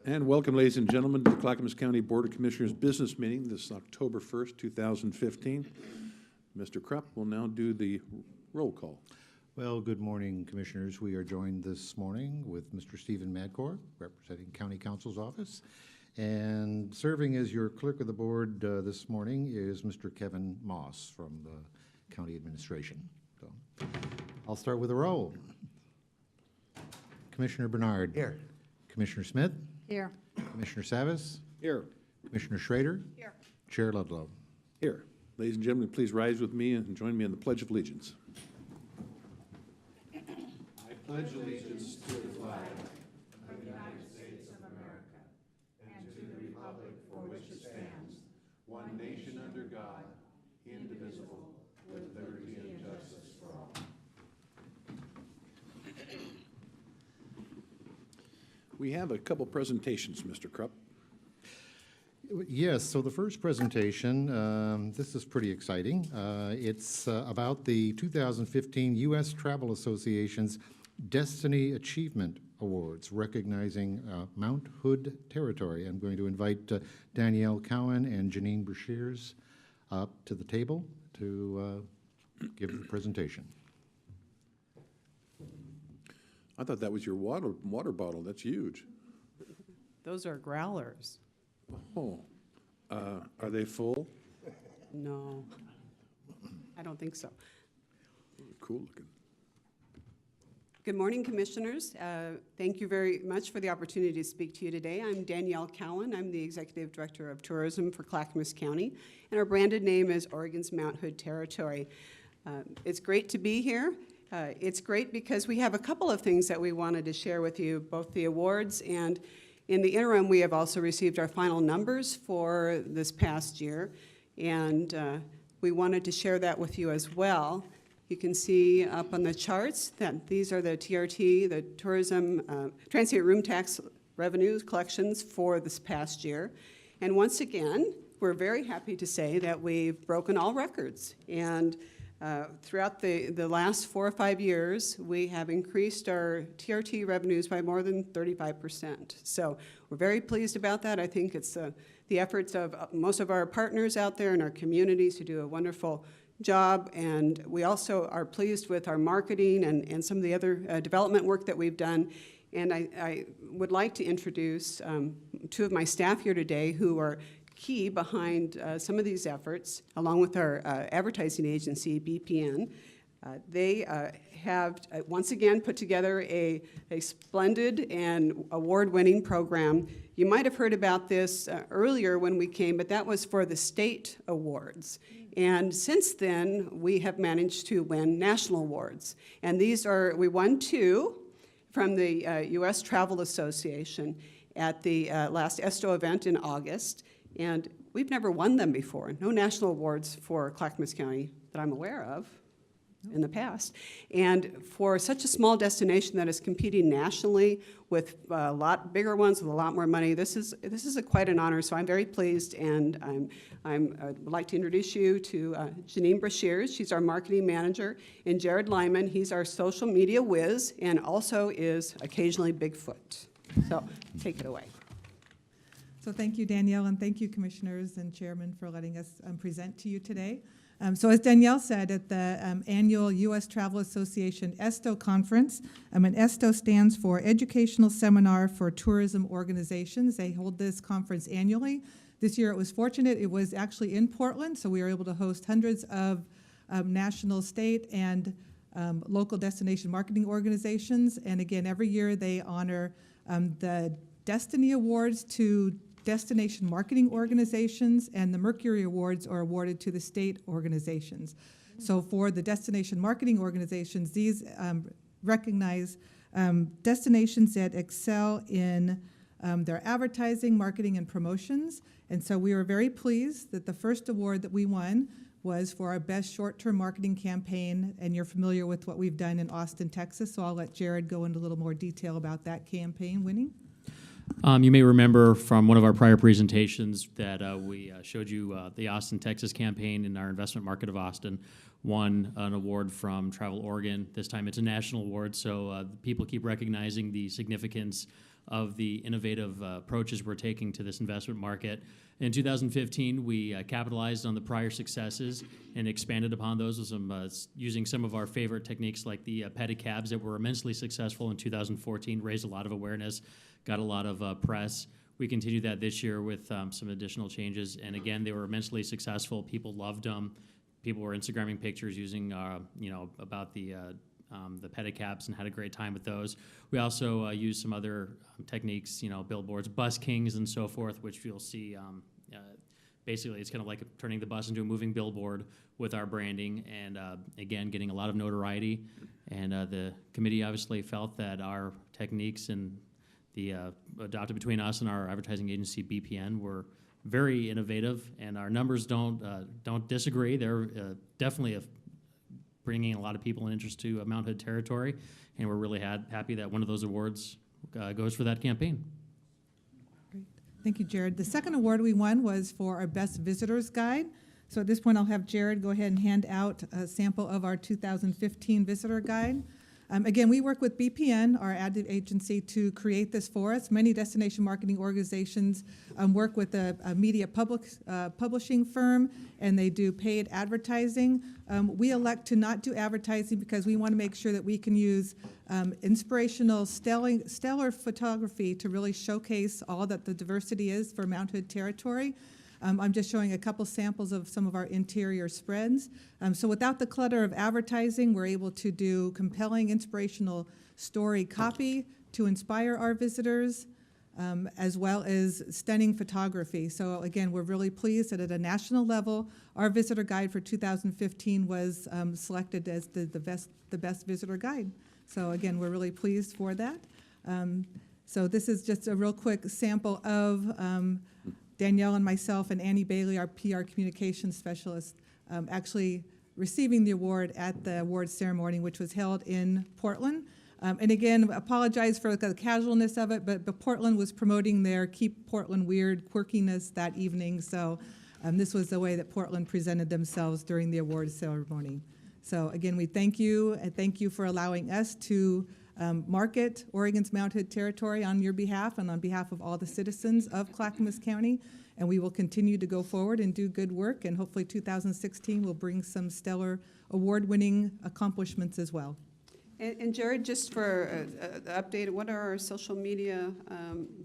And welcome, ladies and gentlemen, to the Clackamas County Board of Commissioners Business Meeting this October 1st, 2015. Mr. Krupp will now do the roll call. Well, good morning, Commissioners. We are joined this morning with Mr. Stephen Madcore, representing County Council's office. And serving as your clerk of the board this morning is Mr. Kevin Moss from the County Administration. So I'll start with a roll. Commissioner Bernard. Here. Commissioner Smith. Here. Commissioner Savas. Here. Commissioner Schrader. Here. Chair Ludlow. Here. Ladies and gentlemen, please rise with me and join me in the Pledge of Allegiance. I pledge allegiance to the flag of the United States of America and to the republic for which it stands, one nation under God, indivisible, with liberty and justice for all. We have a couple presentations, Mr. Krupp. Yes, so the first presentation, this is pretty exciting. It's about the 2015 U.S. Travel Association's Destiny Achievement Awards, recognizing Mount Hood territory. I'm going to invite Danielle, Cowan, and Jeannine Breshears up to the table to give the presentation. I thought that was your water bottle. That's huge. Those are growlers. Oh, are they full? No, I don't think so. Cool looking. Good morning, Commissioners. Thank you very much for the opportunity to speak to you today. I'm Danielle Cowan. I'm the Executive Director of Tourism for Clackamas County, and our branded name is Oregon's Mount Hood Territory. It's great to be here. It's great because we have a couple of things that we wanted to share with you, both the awards, and in the interim, we have also received our final numbers for this past year, and we wanted to share that with you as well. You can see up on the charts that these are the TRT, the Tourism Transient Room Tax revenues collections for this past year. And once again, we're very happy to say that we've broken all records. And throughout the last 4 or 5 years, we have increased our TRT revenues by more than 35%. So we're very pleased about that. I think it's the efforts of most of our partners out there in our communities who do a wonderful job. And we also are pleased with our marketing and some of the other development work that we've done. And I would like to introduce 2 of my staff here today who are key behind some of these efforts, along with our advertising agency, BPN. They have once again put together a splendid and award-winning program. You might have heard about this earlier when we came, but that was for the state awards. And since then, we have managed to win national awards. And these are, we won 2 from the U.S. Travel Association at the last ESTO event in August. And we've never won them before. No national awards for Clackamas County that I'm aware of in the past. And for such a small destination that is competing nationally with a lot bigger ones with a lot more money, this is quite an honor. So I'm very pleased, and I'd like to introduce you to Jeannine Breshears. She's our marketing manager, and Jared Lyman. He's our social media whiz, and also is occasionally Bigfoot. So take it away. So thank you, Danielle, and thank you, Commissioners and Chairman, for letting us present to you today. So as Danielle said, at the annual U.S. Travel Association ESTO conference, and ESTO stands for Educational Seminar for Tourism Organizations. They hold this conference annually. This year it was fortunate, it was actually in Portland, so we were able to host hundreds of national, state, and local destination marketing organizations. And again, every year they honor the Destiny Awards to destination marketing organizations, and the Mercury Awards are awarded to the state organizations. So for the destination marketing organizations, these recognize destinations that excel in their advertising, marketing, and promotions. And so we were very pleased that the first award that we won was for our best short-term marketing campaign, and you're familiar with what we've done in Austin, Texas, so I'll let Jared go into a little more detail about that campaign winning. You may remember from one of our prior presentations that we showed you the Austin, Texas campaign in our investment market of Austin won an award from Travel Oregon. This time it's a national award, so people keep recognizing the significance of the innovative approaches we're taking to this investment market. In 2015, we capitalized on the prior successes and expanded upon those with using some of our favorite techniques like the pedicabs that were immensely successful in 2014, raised a lot of awareness, got a lot of press. We continued that this year with some additional changes, and again, they were immensely successful. People loved them. People were Instagramming pictures using, about the pedicabs, and had a great time with those. We also used some other techniques, billboards, bus kings, and so forth, which you'll see. Basically, it's kind of like turning the bus into a moving billboard with our branding, and again, getting a lot of notoriety. And the committee obviously felt that our techniques and the adopted between us and our advertising agency BPN were very innovative, and our numbers don't disagree. They're definitely bringing a lot of people and interest to Mount Hood territory, and we're really happy that one of those awards goes for that campaign. Great. Thank you, Jared. The second award we won was for our Best Visitors Guide. So at this point, I'll have Jared go ahead and hand out a sample of our 2015 Visitor Guide. Again, we work with BPN, our ad agency, to create this for us. Many destination marketing organizations work with a media publishing firm, and they do paid advertising. We elect to not do advertising because we want to make sure that we can use inspirational, stellar photography to really showcase all that the diversity is for Mount Hood territory. I'm just showing a couple samples of some of our interior spreads. So without the clutter of advertising, we're able to do compelling, inspirational story copy to inspire our visitors, as well as stunning photography. So again, we're really pleased that at a national level, our visitor guide for 2015 was selected as the best visitor guide. So again, we're really pleased for that. So this is just a real quick sample of Danielle and myself and Annie Bailey, our PR communications specialist, actually receiving the award at the awards ceremony, which was held in Portland. And again, apologize for the casualness of it, but Portland was promoting their Keep Portland Weird quirkiness that evening. So this was the way that Portland presented themselves during the awards ceremony. So again, we thank you, and thank you for allowing us to market Oregon's Mount Hood territory on your behalf and on behalf of all the citizens of Clackamas County. And we will continue to go forward and do good work, and hopefully 2016 will bring some stellar award-winning accomplishments as well. And Jared, just for an update, what are our social media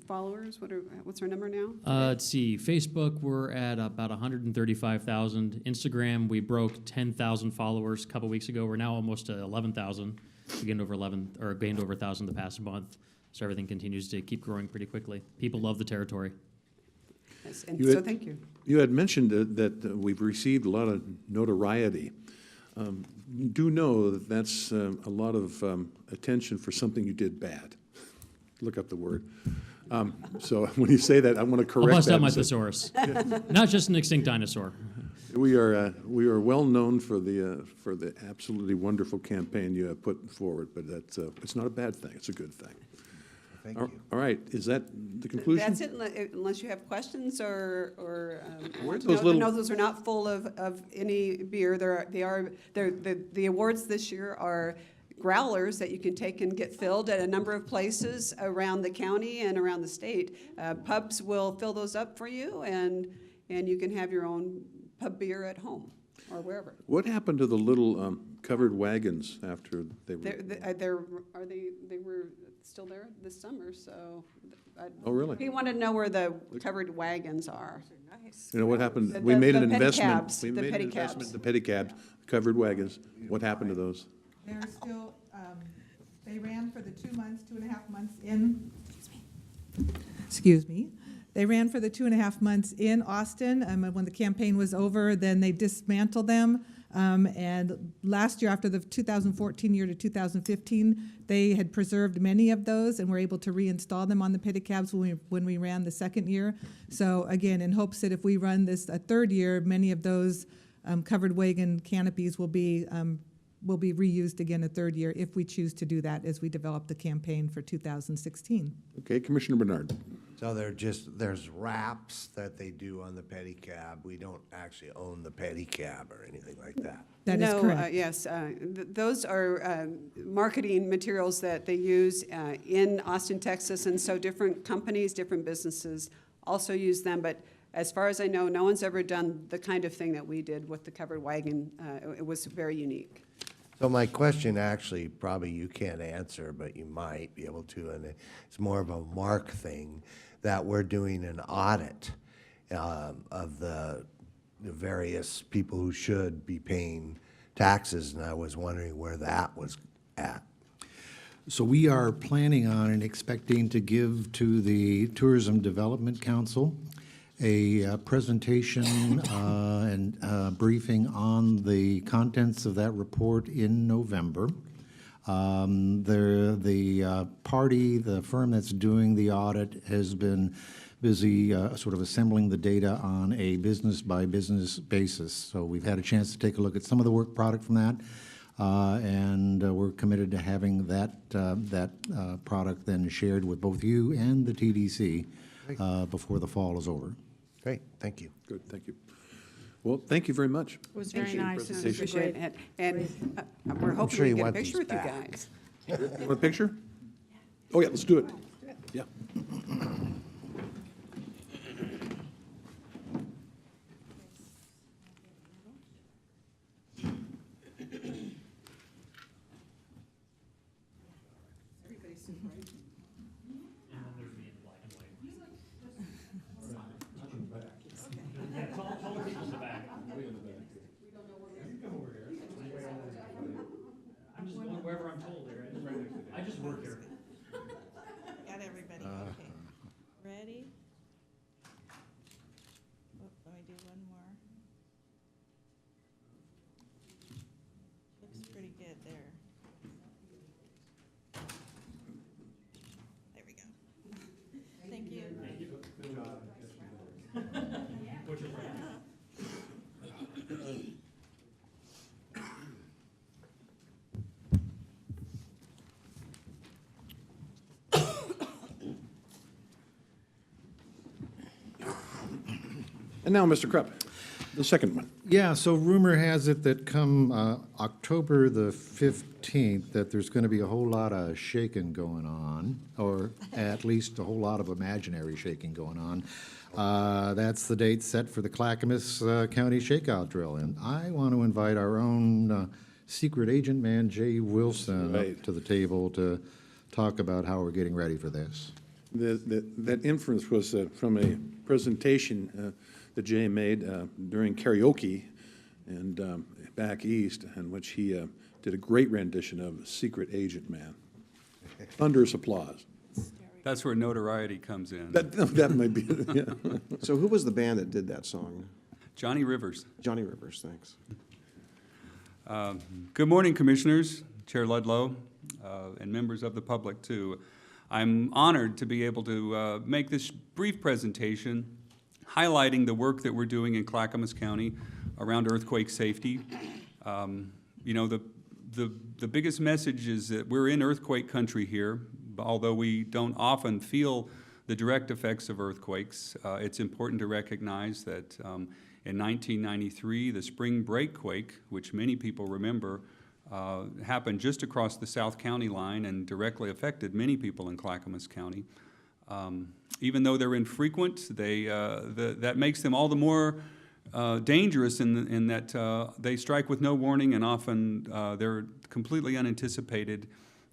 followers? What's our number now? Let's see. Facebook, we're at about 135,000. Instagram, we broke 10,000 followers a couple weeks ago. We're now almost to 11,000. We gained over 1,000 the past month. So everything continues to keep growing pretty quickly. People love the territory. Yes, and so thank you. You had mentioned that we've received a lot of notoriety. You do know that that's a lot of attention for something you did bad. Look up the word. So when you say that, I want to correct that. I'll bust out my thesaurus. Not just an extinct dinosaur. We are well known for the absolutely wonderful campaign you have put forward, but that's it's not a bad thing. It's a good thing. Thank you. All right, is that the conclusion? That's it, unless you have questions or Where's no, those little- no, those are not full of any beer. The awards this year are growlers that you can take and get filled at a number of places around the county and around the state. Pubs will fill those up for you, and you can have your own pub beer at home or wherever. What happened to the little covered wagons after they were? They were still there this summer, so. Oh, really? We want to know where the covered wagons are. You know, what happened? The- We made an the investment. pedicabs, We the made an pedicabs. investment in the pedicabs, covered wagons. What happened to those? They're still, they ran for the 2 months, 2.5 months in, excuse me. They ran for the 2.5 months in Austin. When the campaign was over, then they dismantled them. And last year, after the 2014 year to 2015, they had preserved many of those and were able to reinstall them on the pedicabs when we ran the second year. So again, in hopes that if we run this a third year, many of those covered wagon canopies will be reused again a third year if we choose to do that as we develop the campaign for 2016. Okay, Commissioner Bernard. So there's wraps that they do on the pedicab. We don't actually own the pedicab or anything like that. That is No, correct. yes, those are marketing materials that they use in Austin, Texas, and so different companies, different businesses also use them. But as far as I know, no one's ever done the kind of thing that we did with the covered wagon. It was very unique. So my question, actually, probably you can't answer, but you might be able to, and it's more of a Mark thing, that we're doing an audit of the various people who should be paying taxes, and I was wondering where that was at. So we are planning on and expecting to give to the Tourism Development Council a presentation and briefing on the contents of that report in November. The firm that's doing the audit has been busy sort of assembling the data on a business-by-business basis. So we've had a chance to take a look at some of the work product from that, and we're committed to having that product then shared with both you and the TDC before the fall is over. Great, thank you. Good, thank you. Well, thank you very much. It was Thank very you. nice. It was Appreciate great. it. And we're hoping sure we you get a want picture these with you back. guys. You want a picture? Oh, yeah, let's do it. Yeah. I'm just going wherever I'm told there. I just work here. Got everybody, okay. Ready? Oh, let me do one more. Looks pretty good there. There we go. Thank you. And now, Mr. Krupp, the second one. Yeah, so rumor has it that come October the 15th, that there's going to be a whole lot of shaking going on, or at least a whole lot of imaginary shaking going on. That's the date set for the Clackamas County Shakeout Drill, and I want to invite our own secret agent man, Jay Wilson, Right. up to the table to talk about how we're getting ready for this. That inference was from a presentation that Jay made during karaoke and back east, in which he did a great rendition of Secret Agent Man. Thunderous applause. That's where notoriety comes in. That might be, yeah. So who was the band that did that song? Johnny Rivers. Johnny Rivers, thanks. Good morning, Commissioners, Chair Ludlow, and members of the public, too. I'm honored to be able to make this brief presentation highlighting the work that we're doing in Clackamas County around earthquake safety. You know, the biggest message is that we're in earthquake country here, although we don't often feel the direct effects of earthquakes. It's important to recognize that in 1993, the spring breakquake, which many people remember, happened just across the South County line and directly affected many people in Clackamas County. Even though they're infrequent, that makes them all the more dangerous in that they strike with no warning, and often they're completely unanticipated,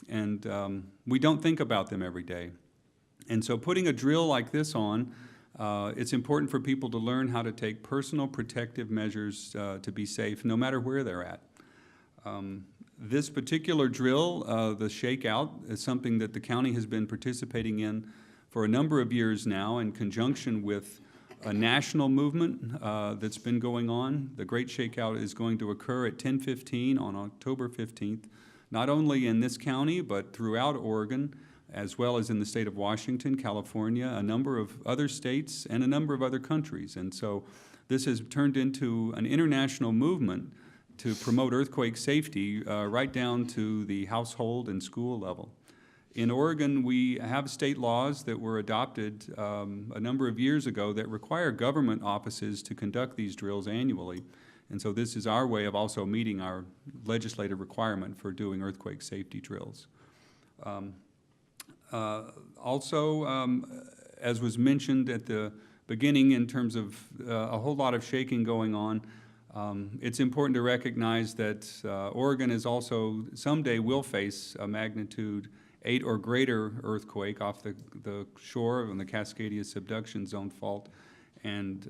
and we don't think about them every day. And so putting a drill like this on, it's important for people to learn how to take personal protective measures to be safe, no matter where they're at. This particular drill, the shakeout, is something that the county has been participating in for a number of years now in conjunction with a national movement that's been going on. The Great Shakeout is going to occur at 10:15 on October 15th, not only in this county, but throughout Oregon, as well as in the state of Washington, California, a number of other states, and a number of other countries. And so this has turned into an international movement to promote earthquake safety right down to the household and school level. In Oregon, we have state laws that were adopted a number of years ago that require government offices to conduct these drills annually. And so this is our way of also meeting our legislative requirement for doing earthquake safety drills. As was mentioned at the beginning in terms of a whole lot of shaking going on, it's important to recognize that Oregon is also someday will face a magnitude 8 or greater earthquake off the shore of the Cascadia subduction zone fault. And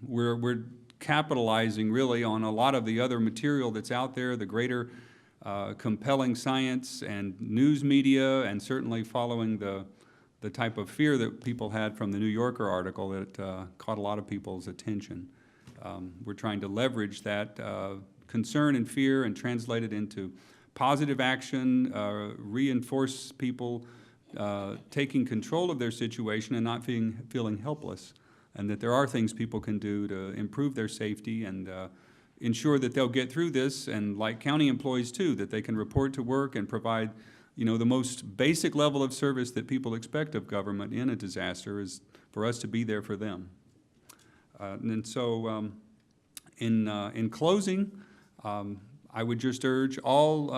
we're capitalizing really on a lot of the other material that's out there, the greater compelling science and news media, and certainly following the type of fear that people had from the New Yorker article that caught a lot of people's attention. We're trying to leverage that concern and fear and translate it into positive action, reinforce people taking control of their situation and not feeling helpless, and that there are things people can do to improve their safety and ensure that they'll get through this, and like county employees too, that they can report to work and provide, you know, the most basic level of service that people expect of government in a disaster is for us to be there for them. And so in closing, I would just urge all,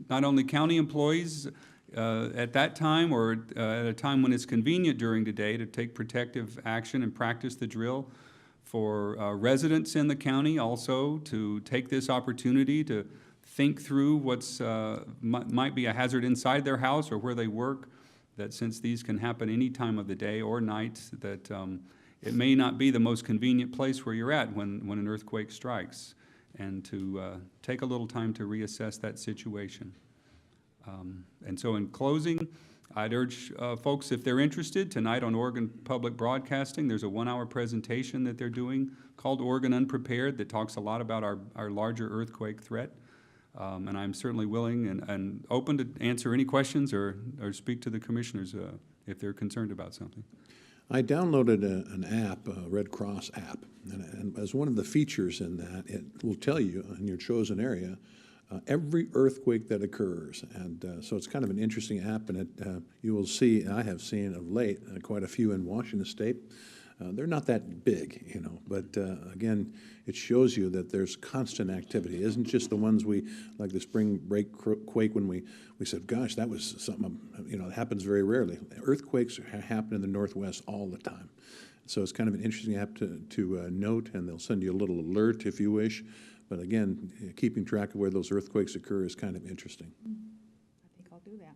not only county employees at that time or at a time when it's convenient during the day to take protective action and practice the drill, for residents in the county also to take this opportunity to think through what's might be a hazard inside their house or where they work, that since these can happen any time of the day or night, that it may not be the most convenient place where you're at when an earthquake strikes, and to take a little time to reassess that situation. And so in closing, I'd urge folks, if they're interested, tonight on Oregon Public Broadcasting, there's a 1-hour presentation that they're doing called Oregon Unprepared that talks a lot about our larger earthquake threat. And I'm certainly willing and open to answer any questions or speak to the commissioners if they're concerned about something. I downloaded an app, a Red Cross app, and as one of the features in that, it will tell you in your chosen area every earthquake that occurs. And so it's kind of an interesting app, and you will see, and I have seen of late, quite a few in Washington State. They're not that big, you know, but again, it shows you that there's constant activity. It isn't just the ones like the spring break quake when we said, gosh, that was something, you know, it happens very rarely. Earthquakes happen in the Northwest all the time. So it's kind of an interesting app to note, and they'll send you a little alert if you wish. But again, keeping track of where those earthquakes occur is kind of interesting. I think I'll do that.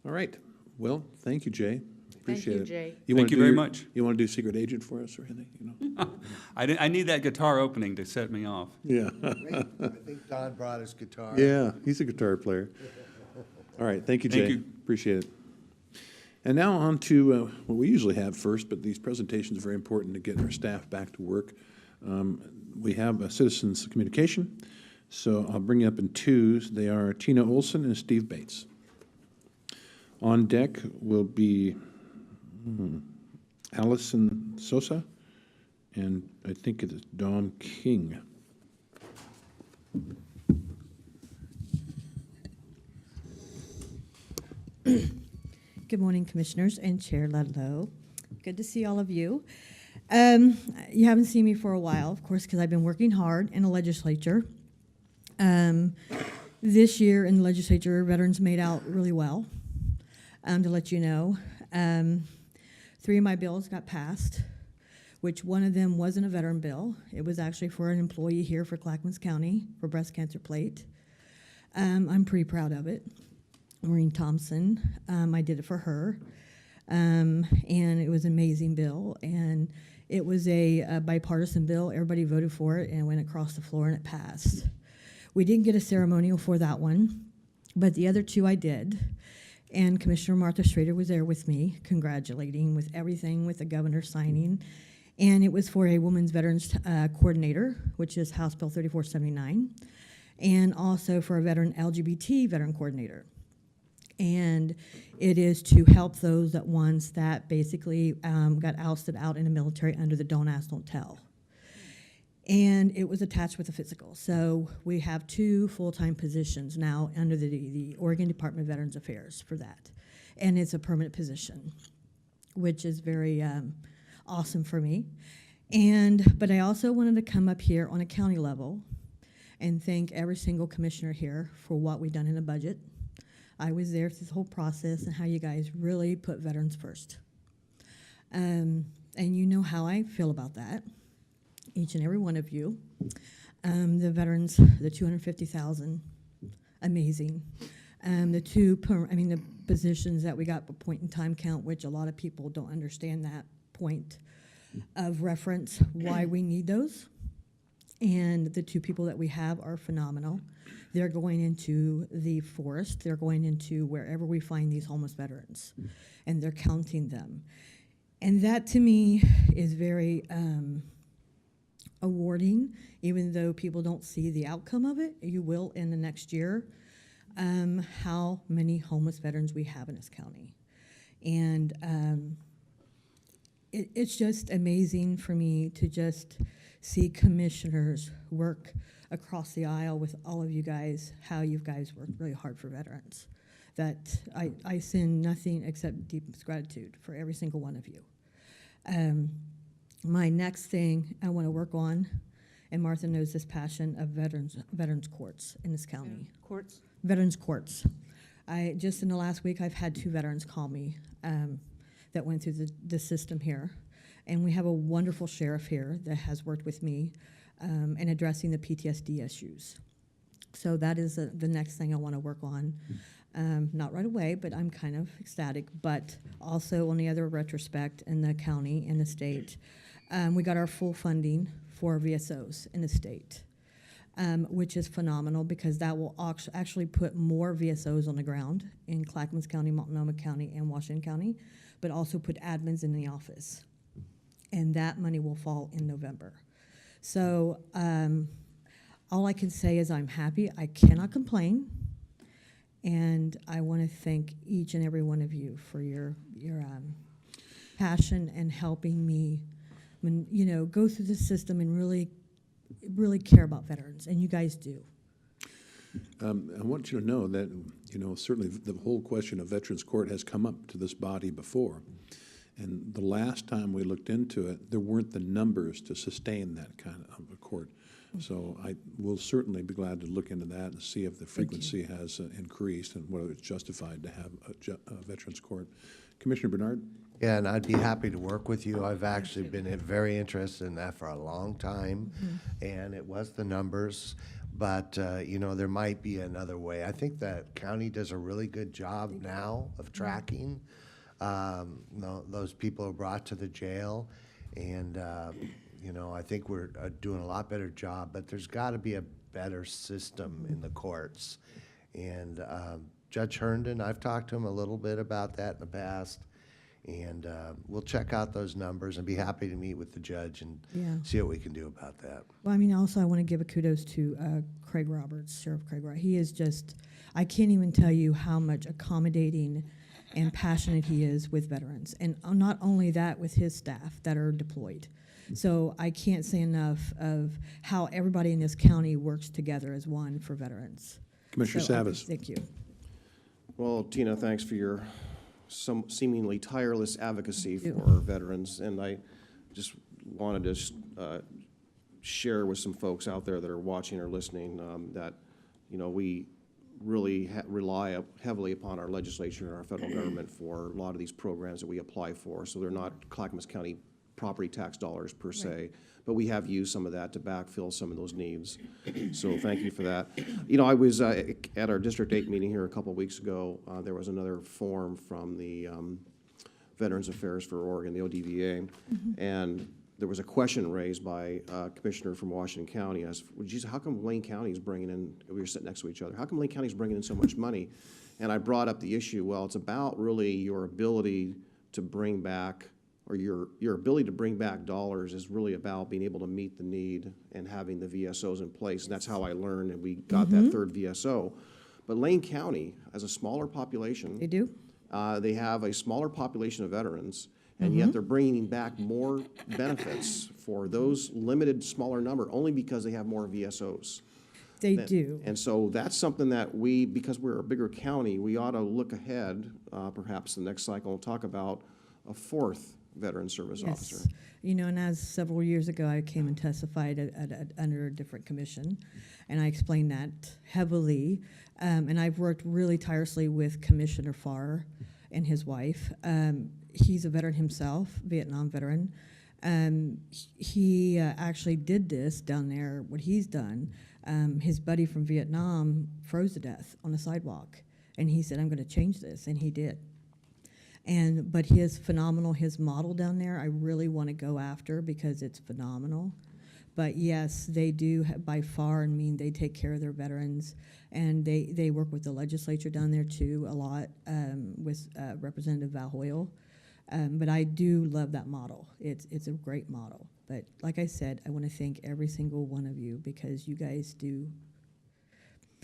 All right. Well, thank you, Jay. Appreciate it. Jay. Thank you very much. You want to do Secret Agent for us or anything? You know? I need that guitar opening to set me off. Yeah. I think Don brought his guitar. Yeah, he's a guitar player. All right, thank you, Jay. Thank you. Appreciate it. And now on to what we usually have first, but these presentations are very important to get our staff back to work. We have a citizens communication, so I'll bring you up in twos. They are Tina Olson and Steve Bates. On deck will be Allison Sosa, and I think it is Dom King. Good morning, Commissioners and Chair Ludlow. Good to see all of you. You haven't seen me for a while, of course, because I've been working hard in the legislature. This year in the legislature, veterans made out really well, to let you know. 3 of my bills got passed, which one of them wasn't a veteran bill. It was actually for an employee here for Clackamas County for breast cancer plate. I'm pretty proud of it. Maureen Thompson, I did it for her. And it was an amazing bill. And it was a bipartisan bill. Everybody voted for it and it went across the floor and it passed. We didn't get a ceremonial for that one, but the other 2 I did. And Commissioner Martha Schrader was there with me, congratulating with everything, with the governor signing. And it was for a women's veterans coordinator, which is House Bill 3479, and also for a veteran LGBT veteran coordinator. And it is to help those that basically got ousted out in the military under the Don't Ask, Don't Tell. And it was attached with a physical. So we have 2 full-time positions now under the Oregon Department of Veterans Affairs for that. And it's a permanent position, which is very awesome for me. But I also wanted to come up here on a county level and thank every single commissioner here for what we've done in the budget. I was there through this whole process and how you guys really put veterans first. And you know how I feel about that, each and every one of you. The veterans, the 250,000, amazing. The positions that we got, the point in time count, which a lot of people don't understand that point of reference, why we need those. And the 2 people that we have are phenomenal. They're going into the forest. They're going into wherever we find these homeless veterans, and they're counting them. And that, to me, is very awarding, even though people don't see the outcome of it. You will in the next year, how many homeless veterans we have in this county. And it's just amazing for me to just see commissioners work across the aisle with all of you guys, how you guys work really hard for veterans. That I send nothing except deepest gratitude for every single one of you. My next thing I want to work on, and Martha knows this passion of veterans courts in this county. Courts? Veterans courts. Just in the last week, I've had 2 veterans call me that went through the system here. And we have a wonderful sheriff here that has worked with me in addressing the PTSD issues. So that is the next thing I want to work on. Not right away, but I'm kind of ecstatic. But also on the other retrospect in the county and the state, we got our full funding for VSOs in the state, which is phenomenal because that will actually put more VSOs on the ground in Clackamas County, Multnomah County, and Washington County, but also put admins in the office. And that money will fall in November. So all I can say is I'm happy. I cannot complain. And I want to thank each and every one of you for your passion and helping me go through the system and really care about veterans. And you guys do. I want you to know that, certainly the whole question of Veterans Court has come up to this body before. And the last time we looked into it, there weren't the numbers to sustain that kind of a court. So I will certainly be glad to look into that and see if the frequency has increased and whether it's justified to have a Veterans Court. Commissioner Bernard? Yeah, and I'd be happy to work with you. I've actually been very interested in that for a long time, and it was the numbers. But, there might be another way. I think that county does a really good job now of tracking those people are brought to the jail, and I think we're doing a lot better job, but there's got to be a better system in the courts. And Judge Herndon, I've talked to him a little bit about that in the past, and we'll check out those numbers and be happy to meet with the judge and see what we can do about that. Well, also I want to give a kudos to Craig Roberts, Sheriff Craig Roberts. He is just, I can't even tell you how much accommodating and passionate he is with veterans. And not only that, with his staff that are deployed. So I can't say enough of how everybody in this county works together as one for veterans. Commissioner Savas. Thank you. Well, Tina, thanks for your seemingly tireless advocacy for veterans. And I just wanted to share with some folks out there that are watching or listening that, we really rely heavily upon our legislature and our federal government for a lot of these programs that we apply for. So they're not Clackamas County property tax dollars per se, but we have used some of that to backfill some of those needs. So thank you for that. You know, I was at our District 8 meeting here a couple of weeks ago. There was another form from the Veterans Affairs for Oregon, the ODVA, and there was a question raised by a commissioner from Washington County as, well, geez, how come Lane County is bringing in, we were sitting next to each other, how come Lane County is bringing in so much money? And I brought up the issue, well, it's about really your ability to bring back, or your ability to bring back dollars is really about being able to meet the need and having the VSOs in place. And that's how I learned, and we got that third VSO. But Lane County has a smaller population. They do? They have a smaller population of veterans, and yet they're bringing back more benefits for those limited, smaller number, only because they have more VSOs. They do. And so that's something that we, because we're a bigger county, we ought to look ahead, perhaps the next cycle, and talk about a fourth veteran service officer. Yes. You know, and as several years ago, I came and testified under a different commission, and I explained that heavily. And I've worked really tirelessly with Commissioner Farr and his wife. He's a veteran himself, Vietnam veteran. He actually did this down there, what he's done. His buddy from Vietnam froze to death on the sidewalk, and he said, I'm going to change this, and he did. But he is phenomenal. His model down there, I really want to go after because it's phenomenal. But yes, they do by far, I mean, they take care of their veterans, and they work with the legislature down there too a lot with Representative Val Hoyle. But I do love that model. It's a great model. But like I said, I want to thank every single one of you because you guys do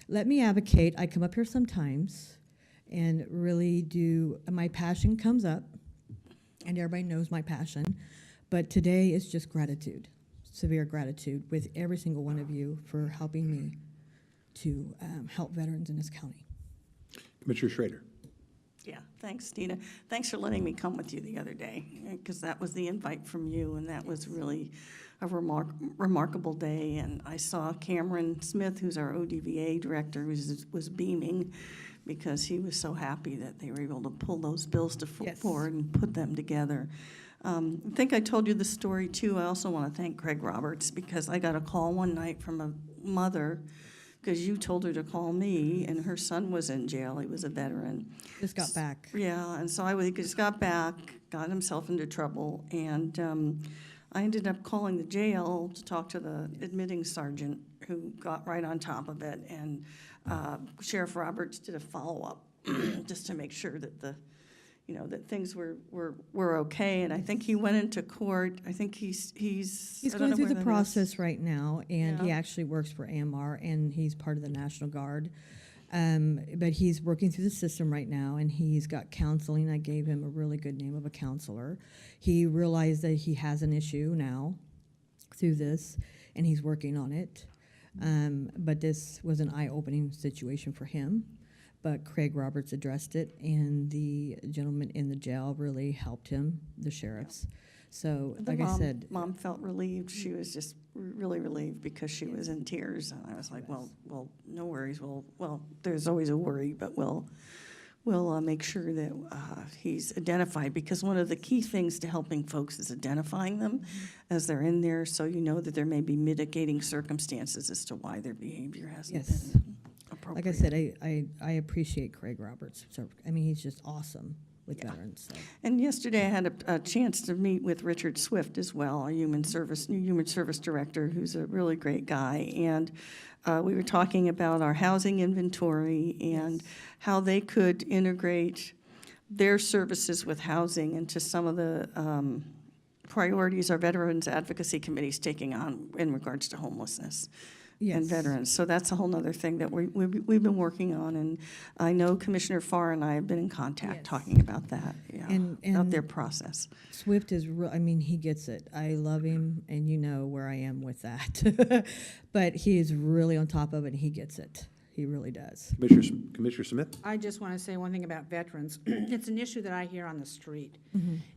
let me advocate. I come up here sometimes and really do, my passion comes up, and everybody knows my passion, but today is just gratitude, severe gratitude with every single one of you for helping me to help veterans in this county. Commissioner Schrader. Yeah, thanks, Tina. Thanks for letting me come with you the other day, because that was the invite from you, and that was really a remarkable day. And I saw Cameron Smith, who's our ODVA director, was beaming because he was so happy that they were able to pull those bills to forward and put them together. I think I told you the story, too. I also want to thank Craig Roberts, because I got a call one night from a mother, because you told her to call me, and her son was in jail. He was a veteran. Just got back. Yeah, and so I just got back, got himself into trouble, and I ended up calling the jail to talk to the admitting sergeant, who got right on top of it, and Sheriff Roberts did a follow-up just to make sure that that things were okay. And I think he went into court. I think he's going through the process right now, and he actually works for AMHI, and he's part of the National Guard. But he's working through the system right now, and he's got counseling. I gave him a really good name of a counselor. He realized that he has an issue now through this, and he's working on it. But this was an eye-opening situation for him. But Craig Roberts addressed it, and the gentleman in the jail really helped him, the sheriffs. So, like I said, Mom felt relieved. She was just really relieved because she was in tears. And I was like, well, no worries. Well, there's always a worry, but we'll make sure that he's identified, because one of the key things to helping folks is identifying them as they're in there, so you know that there may be mitigating circumstances as to why their behavior hasn't been appropriate. like I said, I appreciate Craig Roberts. So, I mean, he's just awesome with veterans. So. And yesterday I had a chance to meet with Richard Swift as well, our new human service director, who's a really great guy. And we were talking about our housing inventory and how they could integrate their services with housing into some of the priorities our Veterans Advocacy Committee is taking on in regards to homelessness. And veterans. So that's a whole other thing that we've been working on, and I know Commissioner Farr and I have been in contact talking about that, about their process. Swift is real. I mean, he gets it. I love him, and you know where I am with that. But he is really on top of it, and he gets it. He really does. Commissioner Smith? I just want to say one thing about veterans. It's an issue that I hear on the street.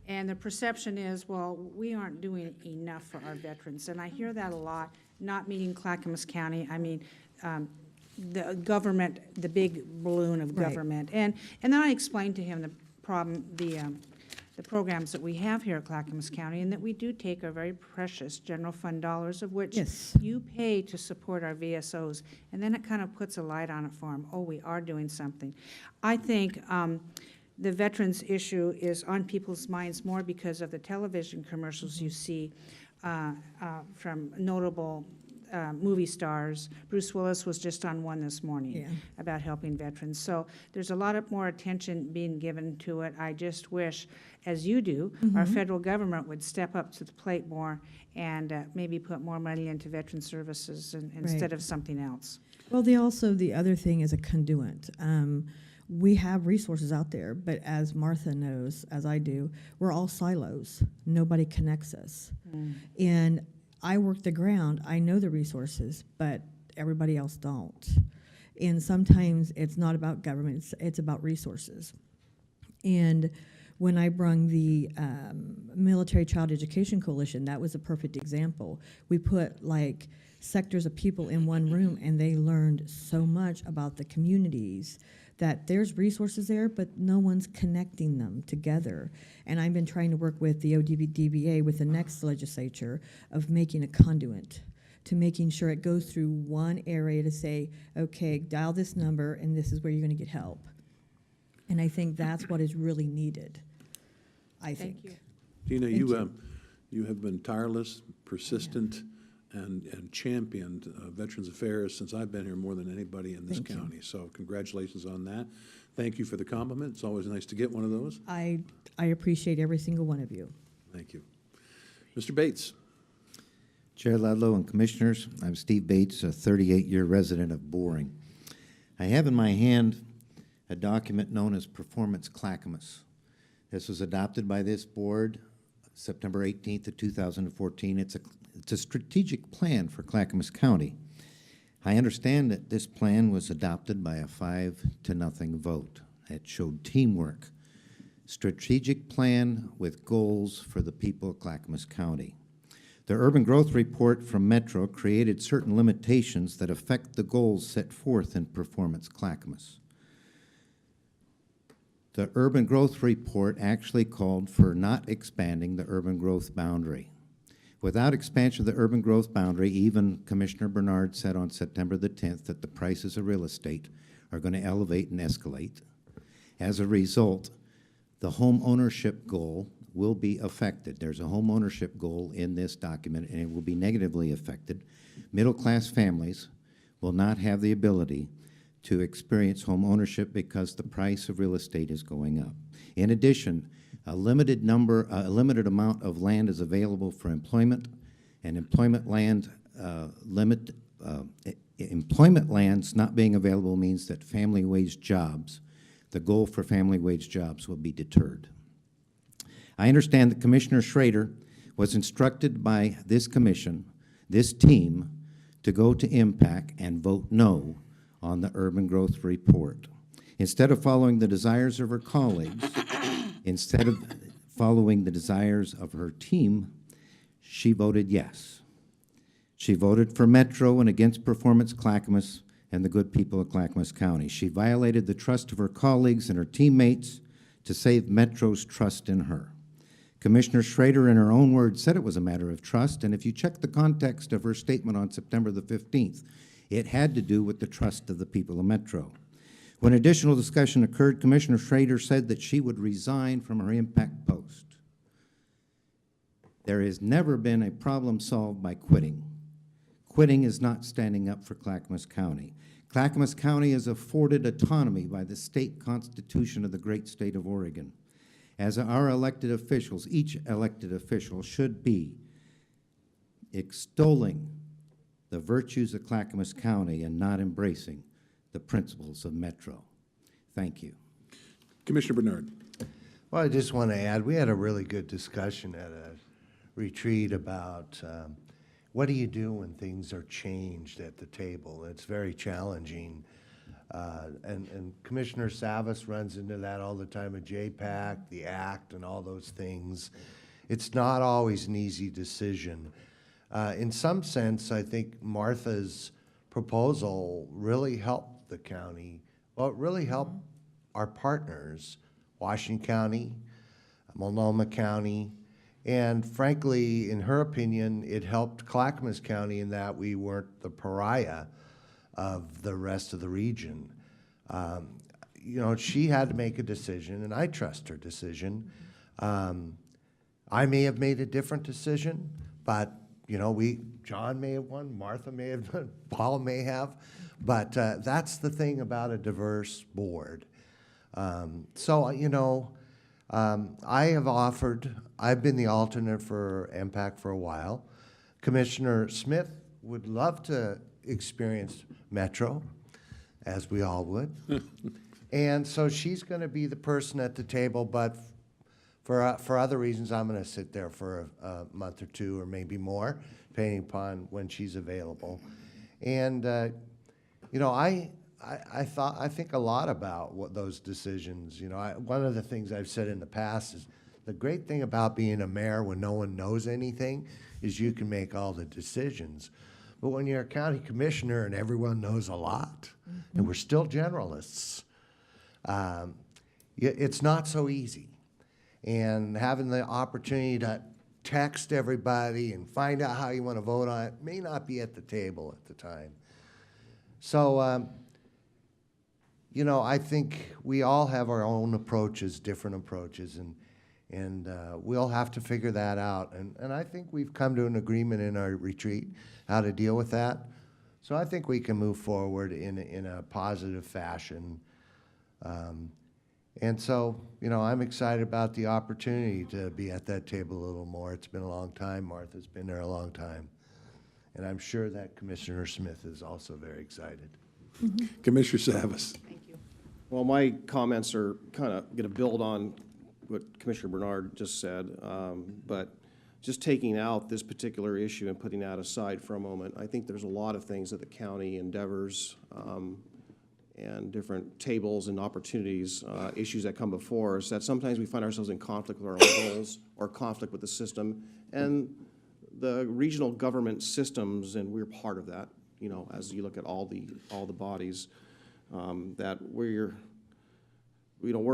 And the perception is, well, we aren't doing enough for our veterans. And I hear that a lot, not meeting Clackamas County. I mean, the government, the big balloon of Right. government. And then I explained to him the problem, the programs that we have here at Clackamas County, and that we do take our very precious general fund dollars, of which Yes. you pay to support our VSOs, and then it kind of puts a light on it for them. Oh, we are doing something. I think the veterans issue is on people's minds more because of the television commercials you see from notable movie stars. Bruce Willis was just on one this morning Yeah. about helping veterans. So there's a lot of more attention being given to it. I just wish, as you do, our federal government would step up to the plate more and maybe put more money into veteran services instead of something else. Well, the other thing is a conduit. We have resources out there, but as Martha knows, as I do, we're all silos. Nobody connects us. And I work the ground, I know the resources, but everybody else don't. And sometimes it's not about government, it's about resources. And when I brung the Military Child Education Coalition, that was a perfect example. We put like sectors of people in one room and they learned so much about the communities that there's resources there, but no one's connecting them together. And I've been trying to work with the ODBA with the next legislature of making a conduit to making sure it goes through one area to say, okay, dial this number and this is where you're gonna get help. And I think that's what is really needed, I think. Thank you. Tina, Thank you have been tireless, persistent, and championed Veterans Affairs since I've been here more than anybody in this Thank you. county. So congratulations on that. Thank you for the compliment. It's always nice to get one of those. I appreciate every single one of you. Thank you. Mr. Bates. Chair Ludlow and Commissioners, I'm Steve Bates, a 38-year resident of Boring. I have in my hand a document known as Performance Clackamas. This was adopted by this board September 18th of 2014. It's a strategic plan for Clackamas County. I understand that this plan was adopted by a 5-0 vote. It showed teamwork, strategic plan with goals for the people of Clackamas County. The Urban Growth Report from Metro created certain limitations that affect the goals set forth in Performance Clackamas. The Urban Growth Report actually called for not expanding the urban growth boundary. Without expansion of the urban growth boundary, even Commissioner Bernard said on September the 10th that the prices of real estate are going to elevate and escalate. As a result, the home ownership goal will be affected. There's a home ownership goal in this document, and it will be negatively affected. Middle-class families will not have the ability to experience home ownership because the price of real estate is going up. In addition, a limited amount of land is available for employment, and employment lands not being available means that family wage jobs, the goal for family wage jobs, will be deterred. I understand that Commissioner Schrader was instructed by this commission, this team, to go to IMPAC and vote no on the Urban Growth Report. Instead of following the desires of her colleagues, instead of following the desires of her team, she voted yes. She voted for Metro and against Performance Clackamas and the good people of Clackamas County. She violated the trust of her colleagues and her teammates to save Metro's trust in her. Commissioner Schrader, in her own words, said it was a matter of trust, and if you check the context of her statement on September the 15th, it had to do with the trust of the people of Metro. When additional discussion occurred, Commissioner Schrader said that she would resign from her impact post. There has never been a problem solved by quitting. Quitting is not standing up for Clackamas County. Clackamas County is afforded autonomy by the state constitution of the great state of Oregon. As our elected officials, each elected official should be extolling the virtues of Clackamas County and not embracing the principles of Metro. Thank you. Commissioner Bernard. Well, I just want to add, we had a really good discussion at a retreat about what do you do when things are changed at the table? It's very challenging. And Commissioner Savas runs into that all the time at JPAC, the ACT, and all those things. It's not always an easy decision. In some sense, I think Martha's proposal really helped the county. Well, it really helped our partners, Washington County, Multnomah County, and frankly, in her opinion, it helped Clackamas County in that we weren't the pariah of the rest of the region. You know, she had to make a decision, and I trust her decision. I may have made a different decision, but, you know, John may have won, Martha may have won, Paul may have, but that's the thing about a diverse board. So, you know, I've been the alternate for MPAC for a while. Commissioner Smith would love to experience Metro, as we all would. And so she's going to be the person at the table, but for other reasons, I'm going to sit there for a month or two or maybe more, depending upon when she's available. And, you know, I think a lot about what those decisions. You know, one of the things I've said in the past is the great thing about being a mayor when no one knows anything is you can make all the decisions. But when you're a county commissioner and everyone knows a lot, and we're still generalists, it's not so easy. And having the opportunity to text everybody and find out how you want to vote on it may not be at the table at the time. So, you know, I think we all have our own approaches, different approaches, and we'll have to figure that out. And I think we've come to an agreement in our retreat how to deal with that. So I think we can move forward in a positive fashion. And so, you know, I'm excited about the opportunity to be at that table a little more. It's been a long time. Martha's been there a long time. And I'm sure that Commissioner Smith is also very excited. Commissioner Savas. Thank you. Well, my comments are kind of going to build on what Commissioner Bernard just said, but just taking out this particular issue and putting that aside for a moment, I think there's a lot of things that the county endeavors and different tables and opportunities, issues that come before us, that sometimes we find ourselves in conflict with our own goals or conflict with the system and the regional government systems, and we're part of that, you know, as you look at all the bodies, that we're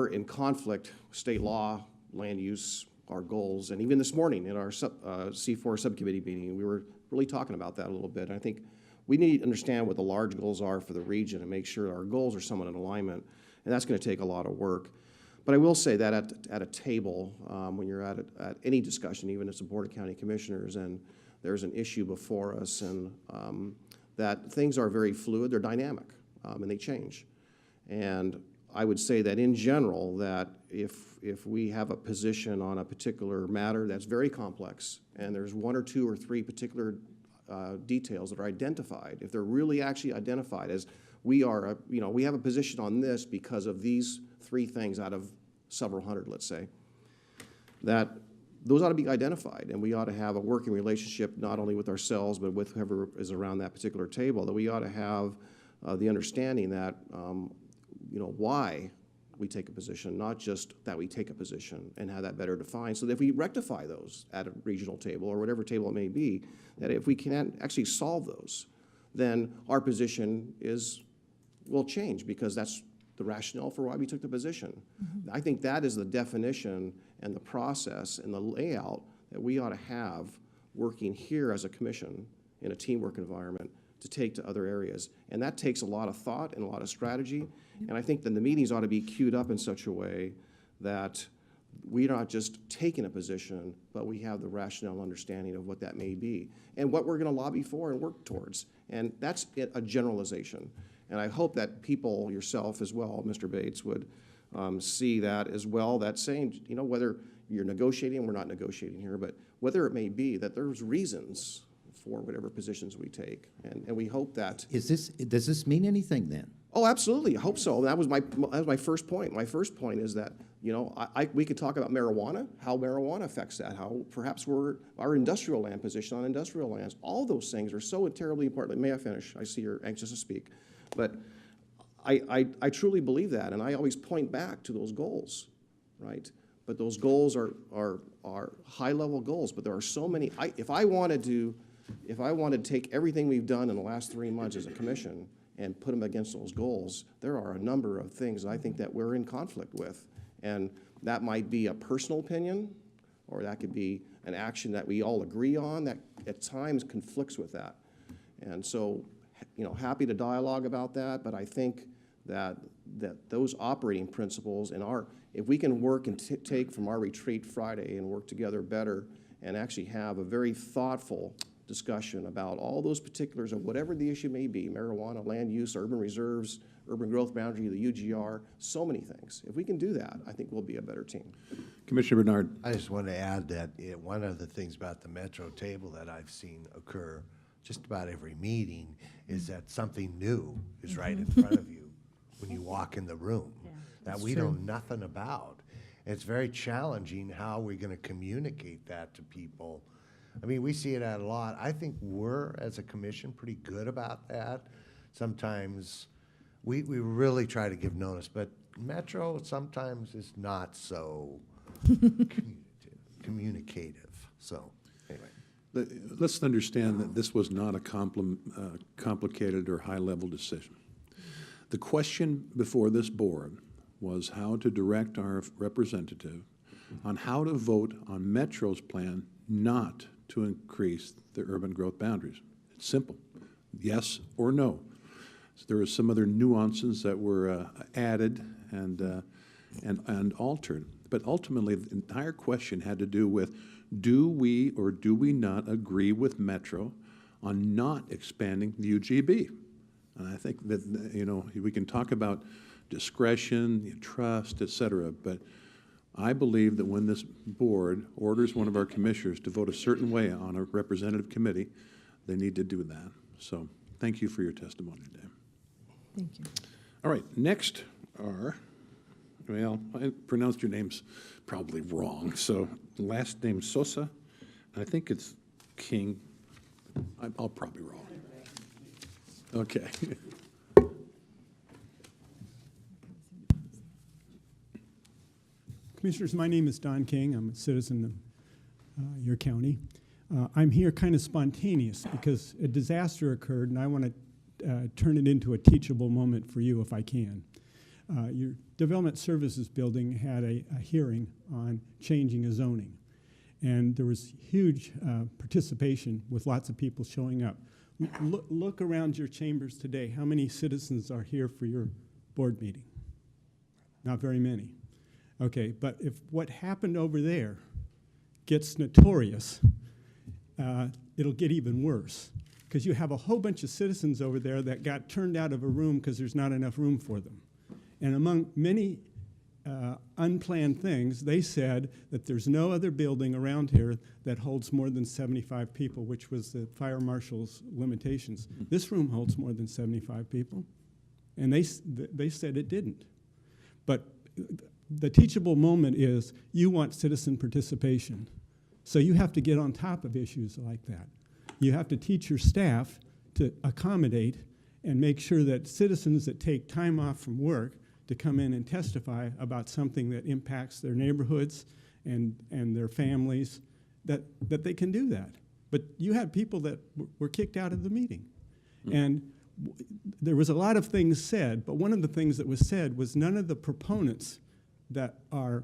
in conflict, state law, land use, our goals, and even this morning in our C4 subcommittee meeting, we were really talking about that a little bit. And I think we need to understand what the large goals are for the region and make sure our goals are somewhat in alignment, and that's going to take a lot of work. But I will say that at a table, when you're at any discussion, even as a Board of County Commissioners, and there's an issue before us, and that things are very fluid, they're dynamic, and they change. And I would say that in general, that if we have a position on a particular matter that's very complex, and there's one or two or three particular details that are identified, if they're really actually identified as we have a position on this because of these three things out of several hundred, let's say, that those ought to be identified, and we ought to have a working relationship not only with ourselves but with whoever is around that particular table, that we ought to have the understanding that why we take a position, not just that we take a position, and have that better defined, so that if we rectify those at a regional table or whatever table it may be, that if we can actually solve those, then our position will change, because that's the rationale for why we took the position. I think that is the definition and the process and the layout that we ought to have working here as a commission in a teamwork environment to take to other areas. And that takes a lot of thought and a lot of strategy. And I think that the meetings ought to be queued up in such a way that we're not just taking a position, but we have the rationale understanding of what that may be and what we're going to lobby for and work towards. And that's a generalization. And I hope that people, yourself as well, Mr. Bates, would see that as well, that saying, whether you're negotiating, we're not negotiating here, but whether it may be that there's reasons for whatever positions we take. And we hope that. Does this mean anything then? Oh, absolutely. I hope so. That was my first point. My first point is that, we could talk about marijuana, how marijuana affects that, how perhaps our industrial land position on industrial lands. All those things are so terribly important. May I finish? I see you're anxious to speak. But I truly believe that, and I always point back to those goals, right? But those goals are high-level goals, but there are so many. If I wanted to if I wanted to take everything we've done in the last 3 months as a commission and put them against those goals, there are a number of things I think that we're in conflict with. And that might be a personal opinion, or that could be an action that we all agree on that at times conflicts with that. And so, you know, happy to dialogue about that, but I think that those operating principles and if we can work and take from our retreat Friday and work together better and actually have a very thoughtful discussion about all those particulars of whatever the issue may be, marijuana, land use, urban reserves, urban growth boundary, the UGR, so many things. If we can do that, I think we'll be a better team. Commissioner Bernard. I just want to add that one of the things about the Metro table that I've seen occur just about every meeting is that something new is right in front of you when you walk in the room that we know nothing about. It's very challenging how we're going to communicate that to people. I mean, we see it a lot. I think we're, as a commission, pretty good about that. Sometimes we really try to give notice, but Metro sometimes is not so communicative. So, anyway. Let's understand that this was not a complicated or high-level decision. The question before this board was how to direct our representative on how to vote on Metro's plan not to increase the urban growth boundaries. It's simple, yes or no. So there were some other nuances that were added and altered, but ultimately the entire question had to do with, do we or do we not agree with Metro on not expanding the UGB? And I think that, you know, we can talk about discretion, trust, et cetera, but I believe that when this board orders one of our commissioners to vote a certain way on a representative committee, they need to do that. So thank you for your testimony today. Thank you. All right, next are, well, I pronounced your names probably wrong. So last name Sosa, I think it's King. I'll probably wrong. Okay. Commissioners, my name is Don King. I'm a citizen of your county. I'm here kind of spontaneous because a disaster occurred and I want to turn it into a teachable moment for you if I can. Your Development Services Building had a hearing on changing a zoning. And there was huge participation with lots of people showing up. Look around your chambers today. How many citizens are here for your board meeting? Not very many. Okay, but if what happened over there gets notorious, it'll get even worse. Because you have a whole bunch of citizens over there that got turned out of a room because there's not enough room for them. And among many unplanned things, they said that there's no other building around here that holds more than 75 people, which was the fire marshal's limitations. This room holds more than 75 people, and they said it didn't. But the teachable moment is you want citizen participation. So you have to get on top of issues like that. You have to teach your staff to accommodate and make sure that citizens that take time off from work to come in and testify about something that impacts their neighborhoods and their families, that they can do that. But you had people that were kicked out of the meeting. And there was a lot of things said, but one of the things that was said was none of the proponents that are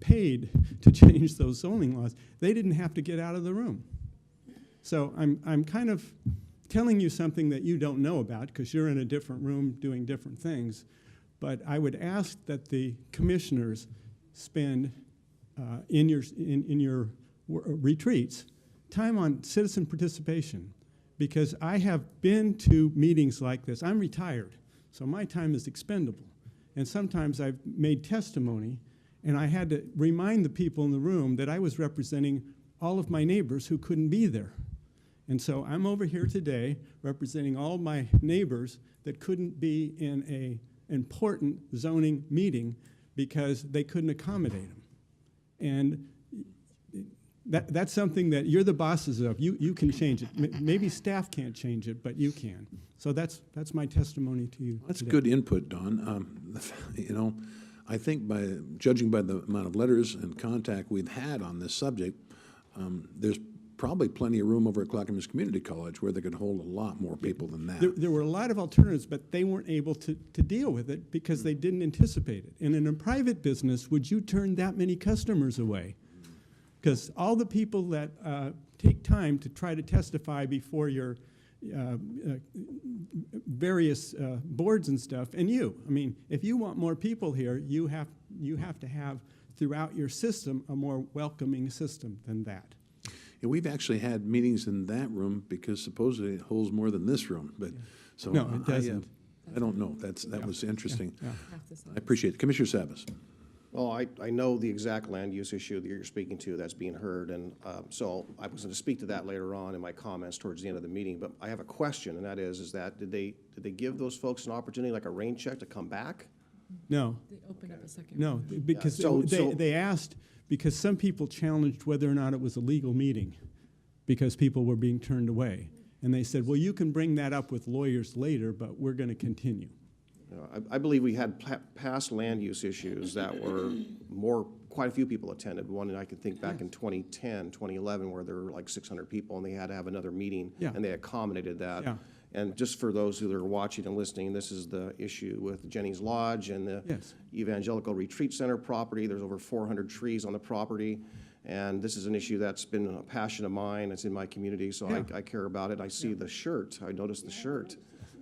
paid to change those zoning laws, they didn't have to get out of the room. So I'm kind of telling you something that you don't know about because you're in a different room doing different things. But I would ask that the commissioners spend in your retreats time on citizen participation, because I have been to meetings like this. I'm retired, so my time is expendable. And sometimes I've made testimony, and I had to remind the people in the room that I was representing all of my neighbors who couldn't be there. And so I'm over here today representing all my neighbors that couldn't be in an important zoning meeting because they couldn't accommodate them. And that's something that you're the bosses of. You can change it. Maybe staff can't change it, but you can. So that's my testimony to you. That's today. good input, Don. You know, I think judging by the amount of letters and contact we've had on this subject, there's probably plenty of room over at Clackamas Community College where they could hold a lot more people than that. There were a lot of alternatives, but they weren't able to deal with it because they didn't anticipate it. And in a private business, would you turn that many customers away? Because all the people that take time to try to testify before your various boards and stuff, and you, I mean, if you want more people here, you have to have throughout your system a more welcoming system than that. And we've actually had meetings in that room because supposedly it holds more than this room, but, so. No, it doesn't. I don't know. That was interesting. Yeah. I appreciate it. Commissioner Savas. Well, I know the exact land use issue that you're speaking to that's being heard, and so I was going to speak to that later on in my comments towards the end of the meeting, but I have a question, and that is that did they give those folks an opportunity, like a rain check, to come back? No. They opened up a second. No, because Yeah, they asked, because some people challenged whether or not it was a legal meeting because people were being turned away. And they said, well, you can bring that up with lawyers later, but we're going to continue. You know, I believe we had past land use issues that were quite a few people attended. One, and I can think back in 2010, 2011, where there were like 600 people and they had to have another meeting, Yeah. and they accommodated that. Yeah. And just for those who are watching and listening, this is the issue with Jennings Lodge and the Yes. Evangelical Retreat Center property. There's over 400 trees on the property. And this is an issue that's been a passion of mine. It's in my community, so Yeah. I care about it. I see the shirt. I noticed the shirt.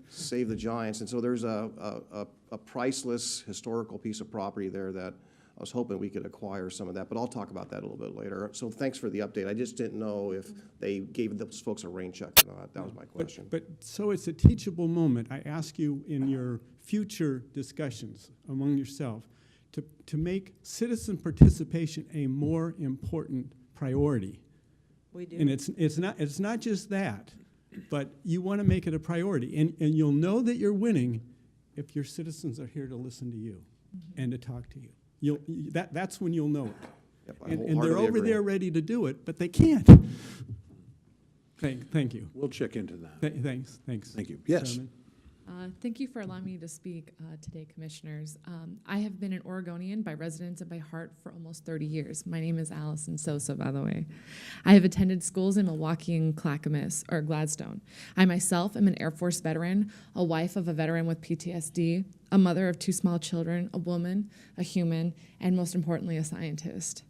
Save the Giants. And so there's a priceless historical piece of property there that I was hoping we could acquire some of that, but I'll talk about that a little bit later. So thanks for the update. I just didn't know if they gave those folks a rain check or not. That was my question. But so it's a teachable moment. I ask you in your future discussions among yourself to make citizen participation a more important priority. We do. And it's not just that, but you want to make it a priority. And you'll know that you're winning if your citizens are here to listen to you and to talk to you. That's when you'll know it. Yep, I And they're wholeheartedly over agree. there ready to do it, but they can't. Thank you. We'll check into that. Thanks. Thank you. Yes. Chairman. Thank you for allowing me to speak today, Commissioners. I have been an Oregonian by residence and by heart for almost 30 years. My name is Allison Sosa, by the way. I have attended schools in Milwaukee and Clackamas, or Gladstone. I myself am an Air Force veteran, a wife of a veteran with PTSD, a mother of 2 small children, a woman, a human, and most importantly, a scientist.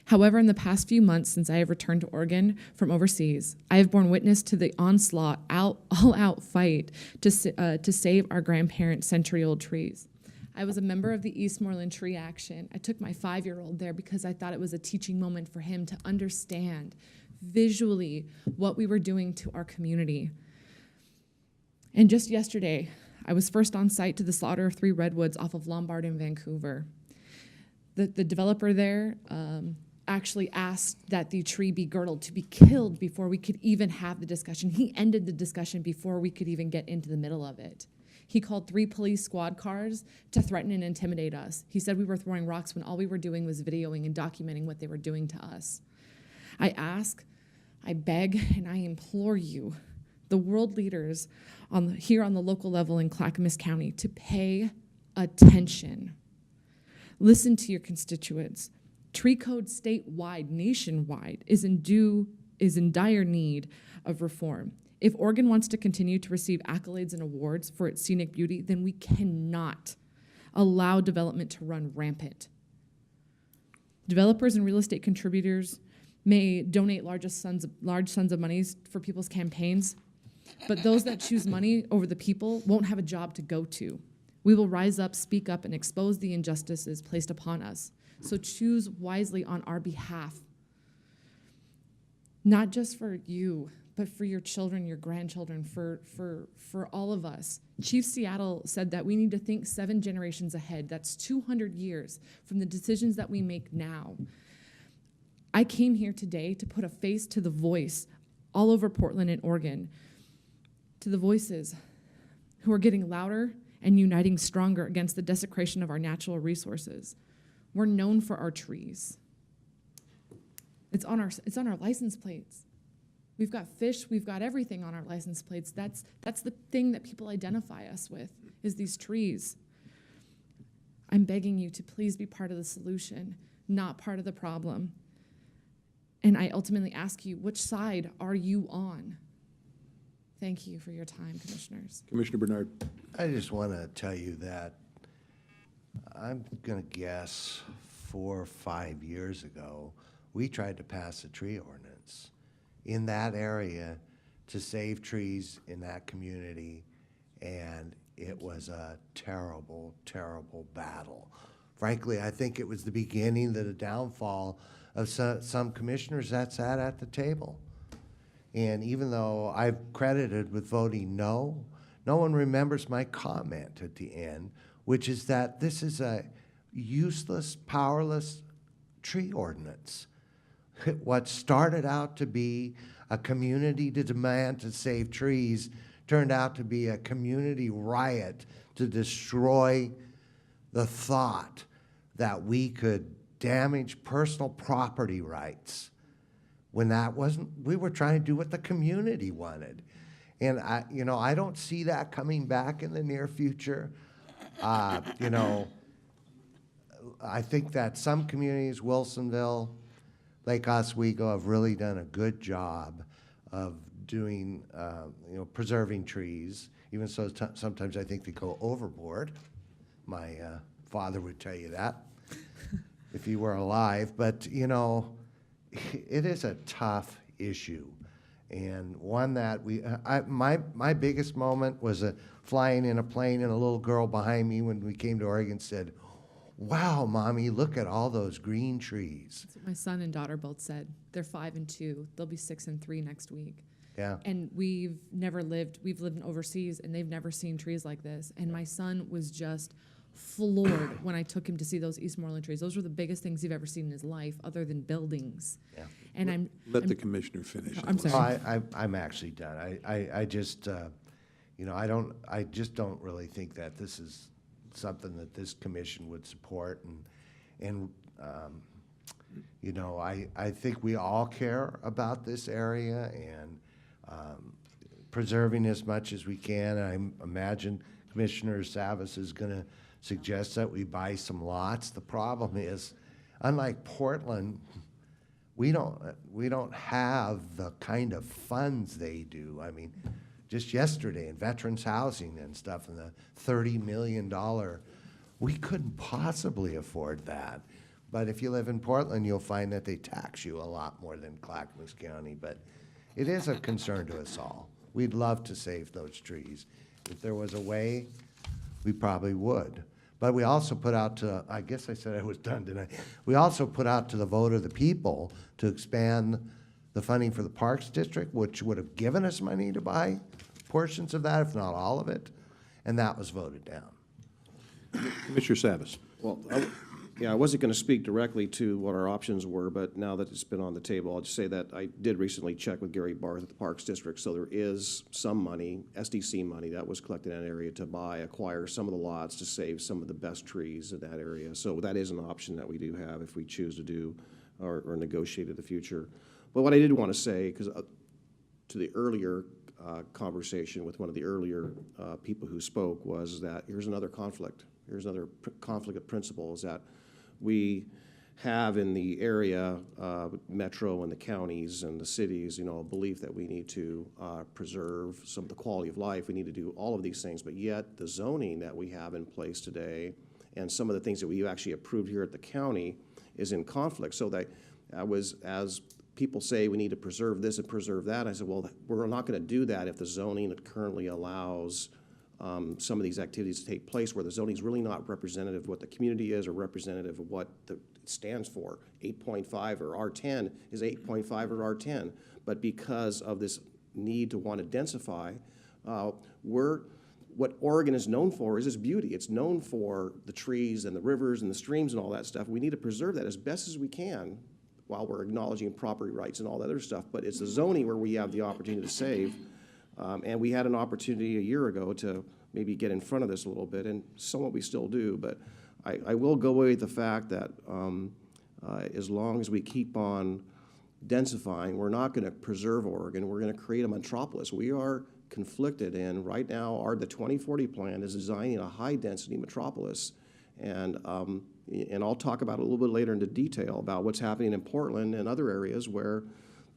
However, in the past few months since I have returned to Oregon from overseas, I have borne witness to the onslaught, all-out fight to save our grandparents' century-old trees. I was a member of the Eastmoreland Tree Action. I took my 5-year-old there because I thought it was a teaching moment for him to understand visually what we were doing to our community. And just yesterday, I was first on site to the slaughter of 3 redwoods off of Lombard in Vancouver. The developer there actually asked that the tree be girdled to be killed before we could even have the discussion. He ended the discussion before we could even get into the middle of it. He called 3 police squad cars to threaten and intimidate us. He said we were throwing rocks when all we were doing was videoing and documenting what they were doing to us. I ask, I beg, and I implore you, the world leaders here on the local level in Clackamas County, to pay attention. Listen to your constituents. Tree code statewide, nationwide, is in dire need of reform. If Oregon wants to continue to receive accolades and awards for its scenic beauty, then we cannot allow development to run rampant. Developers and real estate contributors may donate large sums of money for people's campaigns, but those that choose money over the people won't have a job to go to. We will rise up, speak up, and expose the injustices placed upon us. So choose wisely on our behalf. Not just for you, but for your children, your grandchildren, for all of us. Chief Seattle said that we need to think 7 generations ahead. That's 200 years from the decisions that we make now. I came here today to put a face to the voice all over Portland and Oregon, to the voices who are getting louder and uniting stronger against the desecration of our natural resources. We're known for our trees. It's on our license plates. We've got fish, we've got everything on our license plates. That's the thing that people identify us with, is these trees. I'm begging you to please be part of the solution, not part of the problem. And I ultimately ask you, which side are you on? Thank you for your time, commissioners. Commissioner Bernard. I just want to tell you that I'm going to guess 4 or 5 years ago, we tried to pass a tree ordinance in that area to save trees in that community, and it was a terrible, terrible battle. Frankly, I think it was the beginning of the downfall of some commissioners that sat at the table. And even though I've credited with voting no, no one remembers my comment at the end, which is that this is a useless, powerless tree ordinance. What started out to be a community to demand to save trees turned out to be a community riot to destroy the thought that we could damage personal property rights when that wasn't, we were trying to do what the community wanted. And I don't see that coming back in the near future. I think that some communities, Wilsonville, Lake Oswego, have really done a good job of doing, preserving trees. Even so, sometimes I think they go overboard. My father would tell you that if he were alive. But, it is a tough issue, and one that my biggest moment was flying in a plane, and a little girl behind me when we came to Oregon said, "Wow, Mommy, look at all those green trees." That's what my son and daughter both said. They're 5 and 2. They'll be 6 and 3 next week. Yeah. And we've lived overseas, and they've never seen trees like this. And my son was just floored when I took him to see those Eastmoreland trees. Those were the biggest things he've ever seen in his life, other than buildings. Yeah. And Let the commissioner finish. I'm sorry. I'm actually done. I just, I just don't really think that this is something that this commission would support, and I think we all care about this area and preserving as much as we can. I imagine Commissioner Savas is going to suggest that we buy some lots. The problem is, unlike Portland, we don't have the kind of funds they do. I mean, just yesterday in veterans housing and stuff, and the $30 million, we couldn't possibly afford that. But if you live in Portland, you'll find that they tax you a lot more than Clackamas County. But it is a concern to us all. We'd love to save those trees. If there was a way, we probably would. But we also put out to, I guess I said I was done, didn't I? We also put out to the vote of the people to expand the funding for the Parks District, which would have given us money to buy portions of that, if not all of it, and that was voted down. Commissioner Savas. Well, I wasn't going to speak directly to what our options were, but now that it's been on the table, I'll just say that I did recently check with Gary Barth at the Parks District, so there is some money, SDC money, that was collected in that area to acquire some of the lots to save some of the best trees in that area. So that is an option that we do have if we choose to do or negotiate in the future. But what I did want to say, because to the earlier conversation with one of the earlier people who spoke, was that here's another conflict. Here's another conflict of principles that we have in the area, metro and the counties and the cities, a belief that we need to preserve some of the quality of life. We need to do all of these things, but yet the zoning that we have in place today and some of the things that we actually approved here at the county is in conflict. So that as people say we need to preserve this and preserve that, I said, well, we're not going to do that if the zoning that currently allows some of these activities to take place, where the zoning is really not representative of what the community is or representative of what it stands for. 8.5 or R10 is 8.5 or R10. But because of this need to want to densify, what Oregon is known for is its beauty. It's known for the trees and the rivers and the streams and all that stuff. We need to preserve that as best as we can while we're acknowledging property rights and all that other stuff. But it's the zoning where we have the opportunity to save. And we had an opportunity a year ago to maybe get in front of this a little bit, and somewhat we still do. But I will go away with the fact that as long as we keep on densifying, we're not going to preserve Oregon. We're going to create a metropolis. We are conflicted, and right now the 2040 plan is designing a high-density metropolis. And And I'll talk about it a little bit later into detail about what's happening in Portland and other areas where,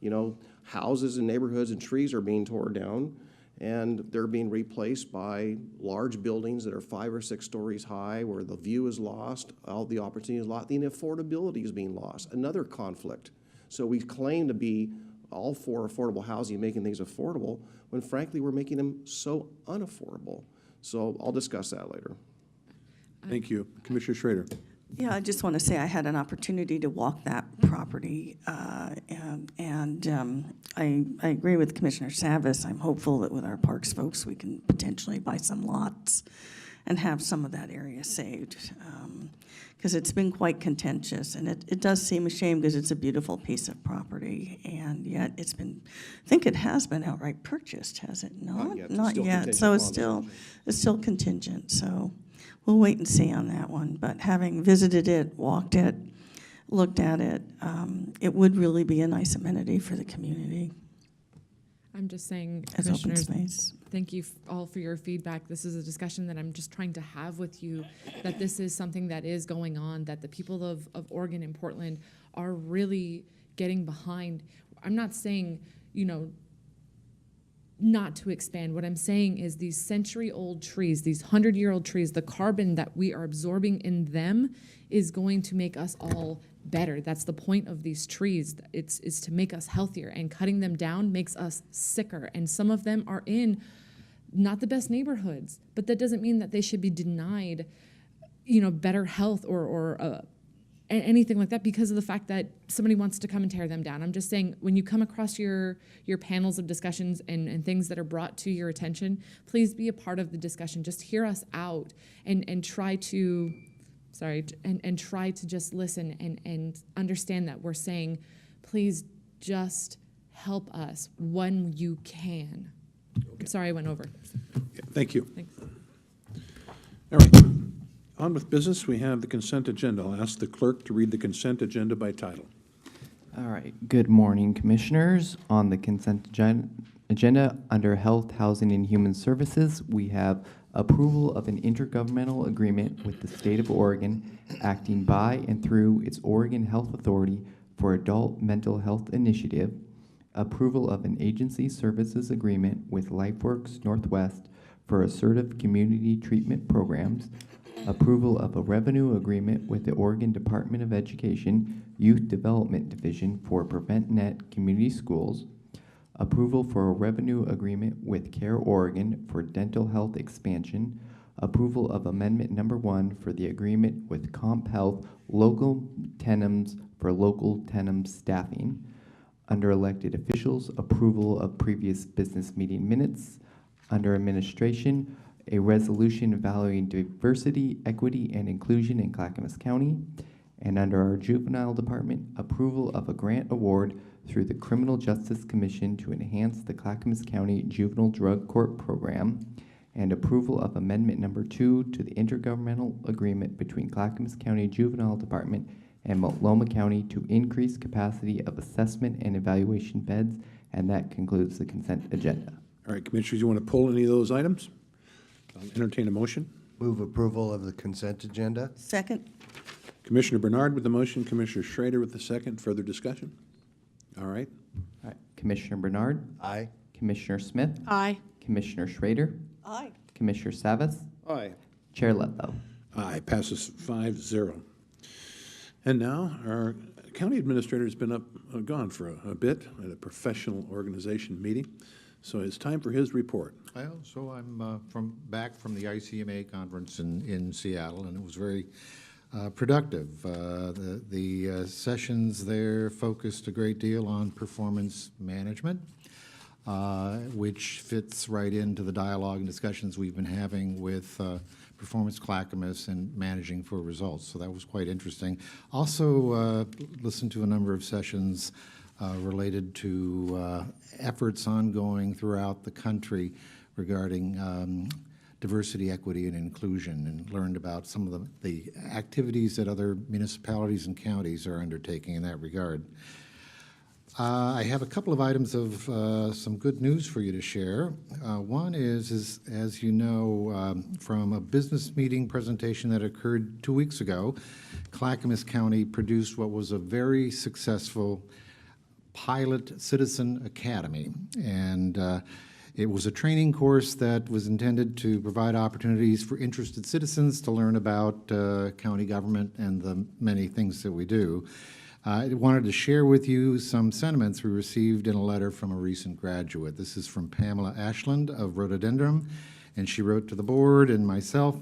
you know, houses and neighborhoods and trees are being torn down, and they're being replaced by large buildings that are 5 or 6 stories high, where the view is lost, all the opportunity is lost, the affordability is being lost, another conflict. So we claim to be all for affordable housing, making things affordable, when frankly, we're making them so unaffordable. So I'll discuss that later. Thank you. Commissioner Schrader. Yeah, I just want to say I had an opportunity to walk that property, I agree with Commissioner Savas. I'm hopeful that with our parks folks, we can potentially buy some lots and have some of that area saved, because it's been quite contentious, and it does seem a shame because it's a beautiful piece of property, and yet it's been, I think it has been outright purchased, has it not? Not yet. It's Not still yet, contingent so upon it's still contingent, so we'll wait and see on that one. But having visited it, walked it, looked at it, it would really be a nice amenity for the community I'm just saying, as open commissioners, space. thank you all for your feedback. This is a discussion that I'm just trying to have with you, that this is something that is going on, that the people of Oregon and Portland are really getting behind. I'm not saying, you know, not to expand. What I'm saying is these century-old trees, these 100-year-old trees, the carbon that we are absorbing in them is going to make us all better. That's the point of these trees. It's to make us healthier, and cutting them down makes us sicker. And some of them are in not the best neighborhoods, but that doesn't mean that they should be denied, you know, better health or anything like that because of the fact that somebody wants to come and tear them down. I'm just saying, when you come across your panels of discussions and things that are brought to your attention, please be a part of the discussion. Just hear us out and try to, and try to just listen and understand that we're saying, please just help us when you can. Okay. I'm sorry I went over. Yeah, thank you. Thanks. All right. On with business, we have the consent agenda. I'll ask the clerk to read the consent agenda by title. All right. Good morning, Commissioners. On the consent agenda, under Health, Housing, and Human Services, we have approval of an intergovernmental agreement with the State of Oregon acting by and through its Oregon Health Authority for Adult Mental Health Initiative, approval of an agency services agreement with Lifeworks Northwest for Assertive Community Treatment Programs, approval of a revenue agreement with the Oregon Department of Education Youth Development Division for PreventNet Community Schools, approval for a revenue agreement with Care Oregon for dental health expansion, approval of amendment number 1 for the agreement with Comp Health Local Tenens for local Tenens staffing. Under elected officials, approval of previous business meeting minutes. Under administration, a resolution evaluating diversity, equity, and inclusion in Clackamas County. And under our juvenile department, approval of a grant award through the Criminal Justice Commission to enhance the Clackamas County Juvenile Drug Court Program, and approval of amendment number 2 to the intergovernmental agreement between Clackamas County Juvenile Department and Multnomah County to increase capacity of assessment and evaluation beds. And that concludes the consent agenda. All right, Commissioners, you want to pull any of those items? I'll entertain a motion. Move approval of the consent agenda. Second. Commissioner Bernard with the motion, Commissioner Schrader with the second. Further discussion? All right. All right. Commissioner Bernard? Aye. Commissioner Smith? Aye. Commissioner Schrader? Aye. Commissioner Savas? Aye. Chair Ludlow? Aye, passes 5-0. And now, our county administrator has been gone for a bit at a professional organization meeting, so it's time for his report. Well, so I'm back from the ICMA conference in Seattle, and it was very productive. The sessions there focused a great deal on performance management, which fits right into the dialogue and discussions we've been having with Performance Clackamas and managing for results. So that was quite interesting. Also listened to a number of sessions related to efforts ongoing throughout the country regarding diversity, equity, and inclusion, and learned about some of the activities that other municipalities and counties are undertaking in that regard. I have a couple of items of some good news for you to share. One is, as you know, from a business meeting presentation that occurred 2 weeks ago, Clackamas County produced what was a very successful pilot citizen academy. And it was a training course that was intended to provide opportunities for interested citizens to learn about county government and the many things that we do. I wanted to share with you some sentiments we received in a letter from a recent graduate. This is from Pamela Ashland of Rhododendron, and she wrote to the board and myself,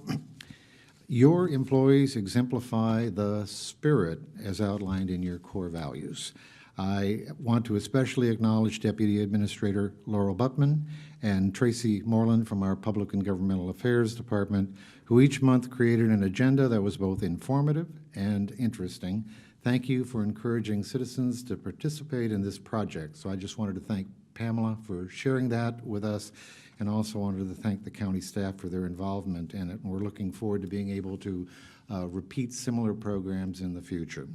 "Your employees exemplify the spirit as outlined in your core values. I want to especially acknowledge Deputy Administrator Laurel Buttman and Tracy Moreland from our Public and Governmental Affairs Department, who each month created an agenda that was both informative and interesting. Thank you for encouraging citizens to participate in this project." So I just wanted to thank Pamela for sharing that with us, and also wanted to thank the county staff for their involvement in it. And we're looking forward to being able to repeat similar programs in the future.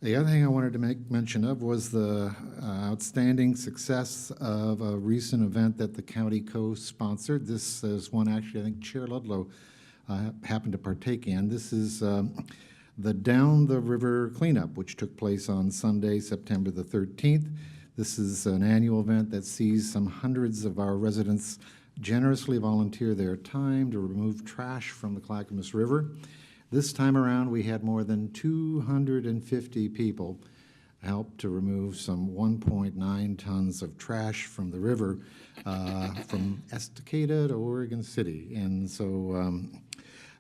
The other thing I wanted to make mention of was the outstanding success of a recent event that the county co-sponsored. This is one actually I think Chair Ludlow happened to partake in. This is the Down the River Cleanup, which took place on Sunday, September the 13th. This is an annual event that sees some hundreds of our residents generously volunteer their time to remove trash from the Clackamas River. This time around, we had more than 250 people help to remove some 1.9 tons of trash from the river from Estacada to Oregon City. And so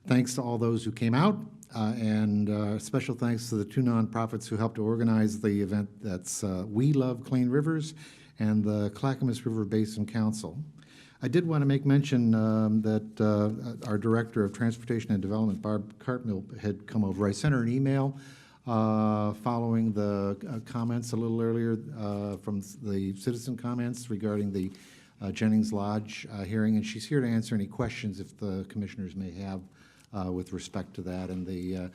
thanks to all those who came out, and special thanks to the two nonprofits who helped to organize the event. That's We Love Clean Rivers and the Clackamas River Basin Council. I did want to make mention that our Director of Transportation and Development, Barb Cartmill, had come over. I sent her an email following the comments a little earlier from the citizen comments regarding the Jennings Lodge hearing, and she's here to answer any questions if the commissioners may have with respect to that, and the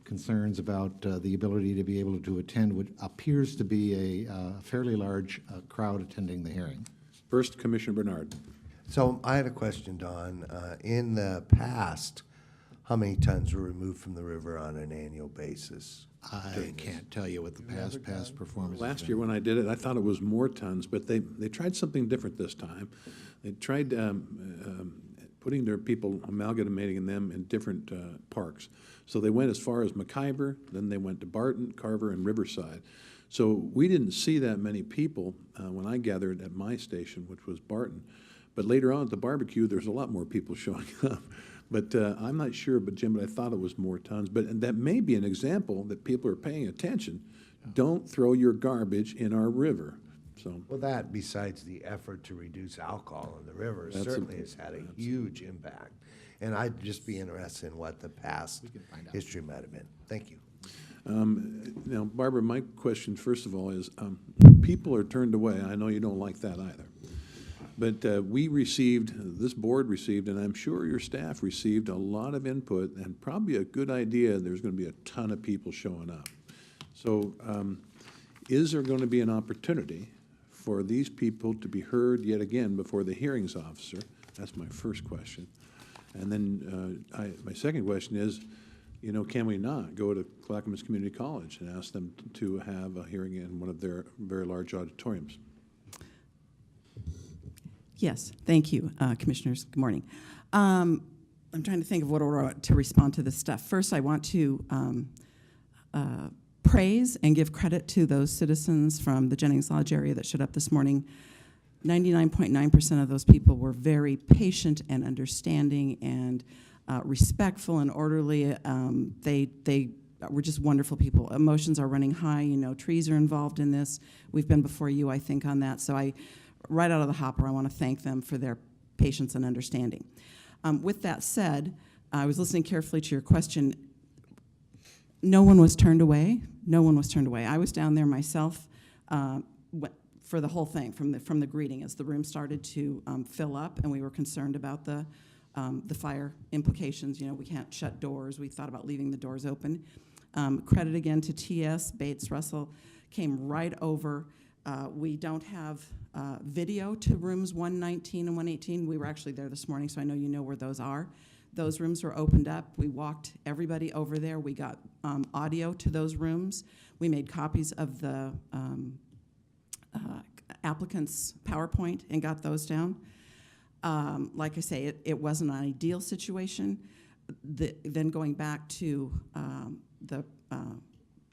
concerns about the ability to be able to attend what appears to be a fairly large crowd attending the hearing. First, Commissioner Bernard. So I had a question, Don. In the past, how many tons were removed from the river on an annual basis? I can't tell you what the past performance has Last been. year when I did it, I thought it was more tons, but they tried something different this time. They tried putting their people, amalgamating them in different parks. So they went as far as McIver, then they went to Barton, Carver, and Riverside. So we didn't see that many people when I gathered at my station, which was Barton. But later on at the barbecue, there's a lot more people showing up. But I'm not sure, but Jim, but I thought it was more tons. But that may be an example that people are paying attention. Don't throw your garbage in our river. So, Well, that, besides the effort to reduce alcohol in the river, certainly has had a huge impact. And I'd just be interested in what the past history might have been. Thank you. now, Barbara, my question, first of all, is people are turned away. I know you don't like that either. But we received, this board received, and I'm sure your staff received a lot of input, and probably a good idea there's going to be a ton of people showing up. So is there going to be an opportunity for these people to be heard yet again before the hearings officer? That's my first question. And then my second question is, you know, can we not go to Clackamas Community College and ask them to have a hearing in one of their very large auditoriums? Yes, thank you, Commissioners. Good morning. I'm trying to think of what order to respond to this stuff. First, I want to praise and give credit to those citizens from the Jennings Lodge area that showed up this morning. 99.9% of those people were very patient and understanding and respectful and orderly. They were just wonderful people. Emotions are running high. You know, trees are involved in this. We've been before you, I think, on that. So right out of the hopper, I want to thank them for their patience and understanding. With that said, I was listening carefully to your question. No one was turned away. No one was turned away. I was down there myself for the whole thing, from the greeting, as the room started to fill up, and we were concerned about the fire implications. You know, we can't shut doors. We thought about leaving the doors open. Credit again to TS, Bates, Russell, came right over. We don't have video to rooms 119 and 118. We were actually there this morning, so I know you know where those are. Those rooms were opened up. We walked everybody over there. We got audio to those rooms. We made copies of the applicant's PowerPoint and got those down. Like I say, it wasn't an ideal situation. Then going back to the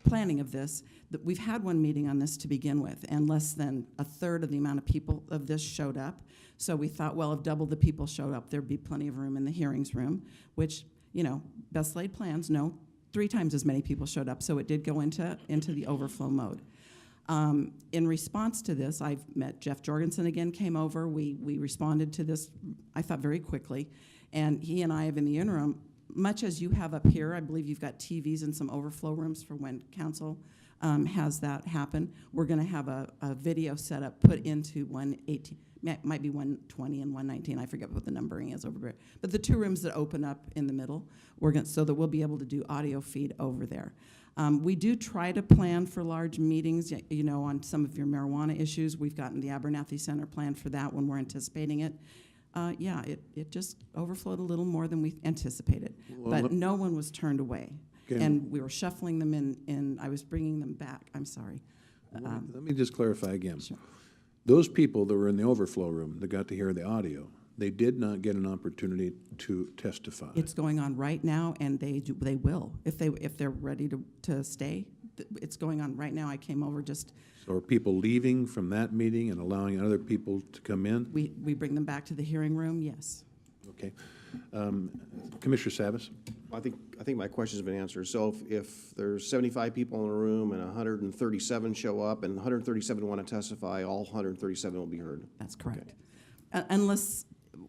planning of this, we've had one meeting on this to begin with, and less than a third of the amount of people of this showed up. So we thought, well, if double the people showed up, there'd be plenty of room in the hearings room, which, you know, best laid plans, no, 3 times as many people showed up, so it did go into the overflow mode. In response to this, I've met Jeff Jorgensen again, came over. We responded to this, I thought, very quickly, and he and I have in the interim, much as you have up here, I believe you've got TVs in some overflow rooms for when council has that happen. We're going to have a video setup put into 118, might be 120 and 119. I forget what the numbering is over there. But the 2 rooms that open up in the middle, so that we'll be able to do audio feed over there. We do try to plan for large meetings, you know, on some of your marijuana issues. We've gotten the Abernathy Center planned for that when we're anticipating it. Yeah, it just overflowed a little more than we anticipated. Well, but no one was turned away. Okay. And we were shuffling them in, I was bringing them back. I'm sorry. Let me just clarify again. Sure. Those people that were in the overflow room that got to hear the audio, they did not get an opportunity to testify. It's going on right now, and they will. If they're ready to stay, it's going on right now. I came over just... So are people leaving from that meeting and allowing other people to come in? We bring them back to the hearing room, yes. Okay. Commissioner Savas? I think my question's been answered. So if there's 75 people in a room and 137 show up and 137 want to testify, all 137 will be heard? That's correct. Okay. Unless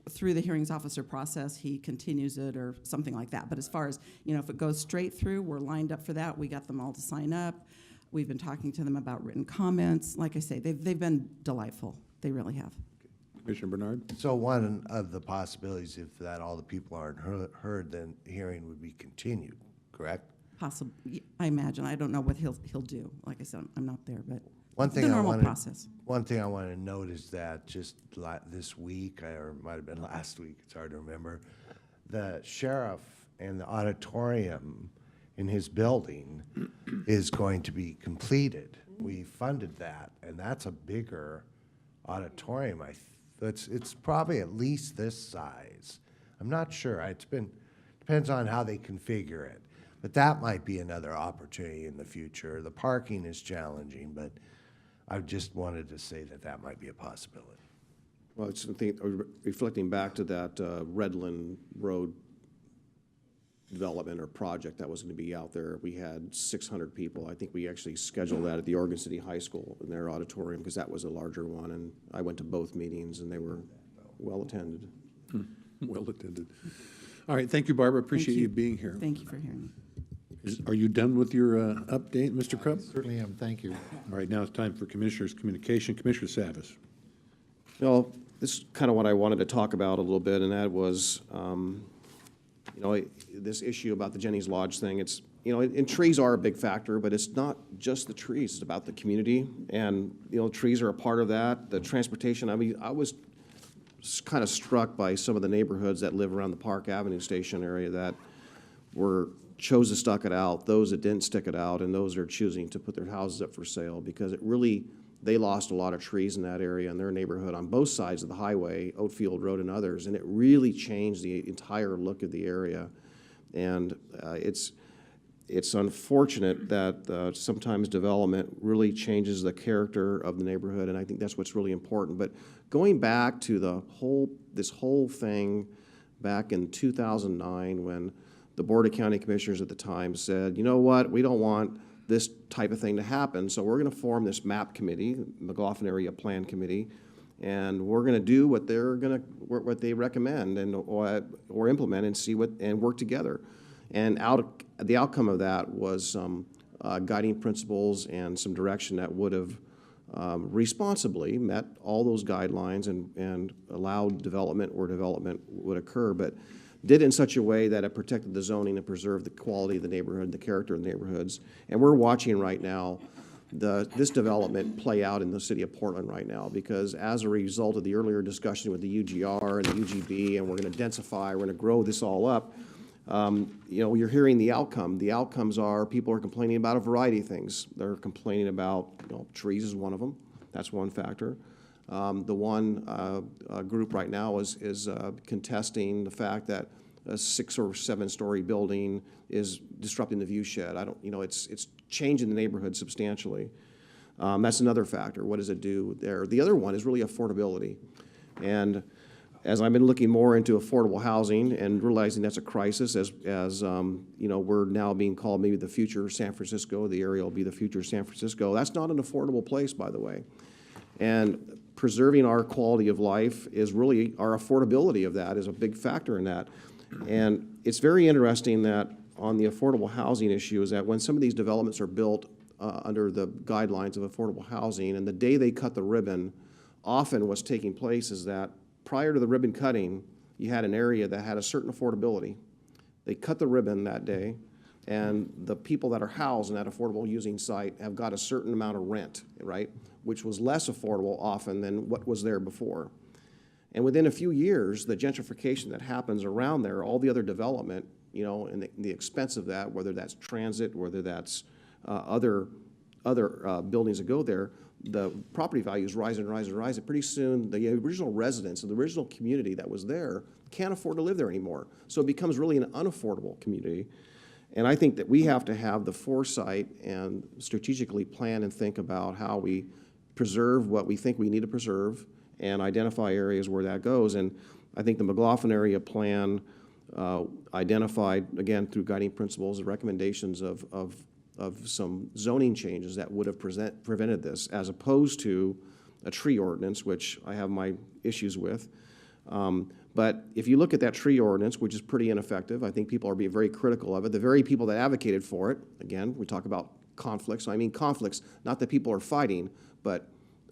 through the hearings officer process, he continues it or something like that. But as far as, you know, if it goes straight through, we're lined up for that. We got them all to sign up. We've been talking to them about written comments. Like I say, they've been delightful. They really have. Commissioner Bernard? So one of the possibilities, if that all the people aren't heard, then the hearing would be continued, correct? Possibly, I imagine. I don't know what he'll do. Like I said, I'm not there, but one thing the normal process. One thing I want to note is that just this week, or it might have been last week, it's hard to remember, the sheriff and the auditorium in his building is going to be completed. We funded that, and that's a bigger auditorium. It's probably at least this size. I'm not sure. Depends on how they configure it. But that might be another opportunity in the future. The parking is challenging, but I just wanted to say that might be a possibility. Well, it's reflecting back to that Redland Road development or project that was going to be out there. We had 600 people. I think we actually scheduled that at the Oregon City High School in their auditorium because that was a larger one. And I went to both meetings and they were well attended. Well attended. All right, thank you, Barbara. Appreciate you being here. Thank you for hearing me. Are you done with your update, Mr. Krupp? Certainly am, thank you. All right, now it's time for Commissioners' communication. Commissioner Savas. Well, this is kind of what I wanted to talk about a little bit, and that was, you know, this issue about the Jennings Lodge thing. It's, you know, and trees are a big factor, but it's not just the trees. It's about the community, and, you know, trees are a part of that. The transportation, I mean, I was kind of struck by some of the neighborhoods that live around the Park Avenue Station area that chose to stick it out, those that didn't stick it out, and those that are choosing to put their houses up for sale, because it really, they lost a lot of trees in that area in their neighborhood on both sides of the highway, Oatfield Road and others, and it really changed the entire look of the area. And it's unfortunate that sometimes development really changes the character of the neighborhood, and I think that's what's really important. But going back to this whole thing back in 2009 when the Board of County Commissioners at the time said, you know what, we don't want this type of thing to happen, so we're going to form this MAP committee, McLaughlin Area Plan Committee, and we're going to do what what they recommend and or implement and see and work together. And the outcome of that was some guiding principles and some direction that would have responsibly met all those guidelines and allowed development where development would occur, but did it in such a way that it protected the zoning and preserved the quality of the neighborhood, the character of the neighborhoods. And we're watching right now this development play out in the city of Portland right now, because as a result of the earlier discussion with the UGR and the UGB, and we're going to densify, we're going to grow this all up, you know, you're hearing the outcome. The outcomes are people are complaining about a variety of things. They're complaining about, you know, trees is one of them. That's one factor. The one group right now is contesting the fact that a 6 or 7 story building is disrupting the view shed. You know, it's changing the neighborhood substantially. That's another factor. What does it do there? The other one is really affordability. And as I've been looking more into affordable housing and realizing that's a crisis, as you know, we're now being called maybe the future San Francisco, the area will be the future San Francisco. That's not an affordable place, by the way. And preserving our quality of life is really, our affordability of that is a big factor in that. And it's very interesting that on the affordable housing issue is that when some of these developments are built under the guidelines of affordable housing, and the day they cut the ribbon, often what's taking place is that prior to the ribbon cutting, you had an area that had a certain affordability. They cut the ribbon that day, and the people that are housed in that affordable using site have got a certain amount of rent, right, which was less affordable often than what was there before. And within a few years, the gentrification that happens around there, all the other development, you know, and the expense of that, whether that's transit, whether that's other buildings that go there, the property values rise and rise and rise. And pretty soon, the original residents of the original community that was there can't afford to live there anymore. So it becomes really an unaffordable community. And I think that we have to have the foresight and strategically plan and think about how we preserve what we think we need to preserve and identify areas where that goes. And I think the McLaughlin area plan identified, again, through guiding principles, the recommendations of some zoning changes that would have prevented this, as opposed to a tree ordinance, which I have my issues with. But if you look at that tree ordinance, which is pretty ineffective, I think people are being very critical of it. The very people that advocated for it, again, we talk about conflicts. I mean conflicts, not that people are fighting, but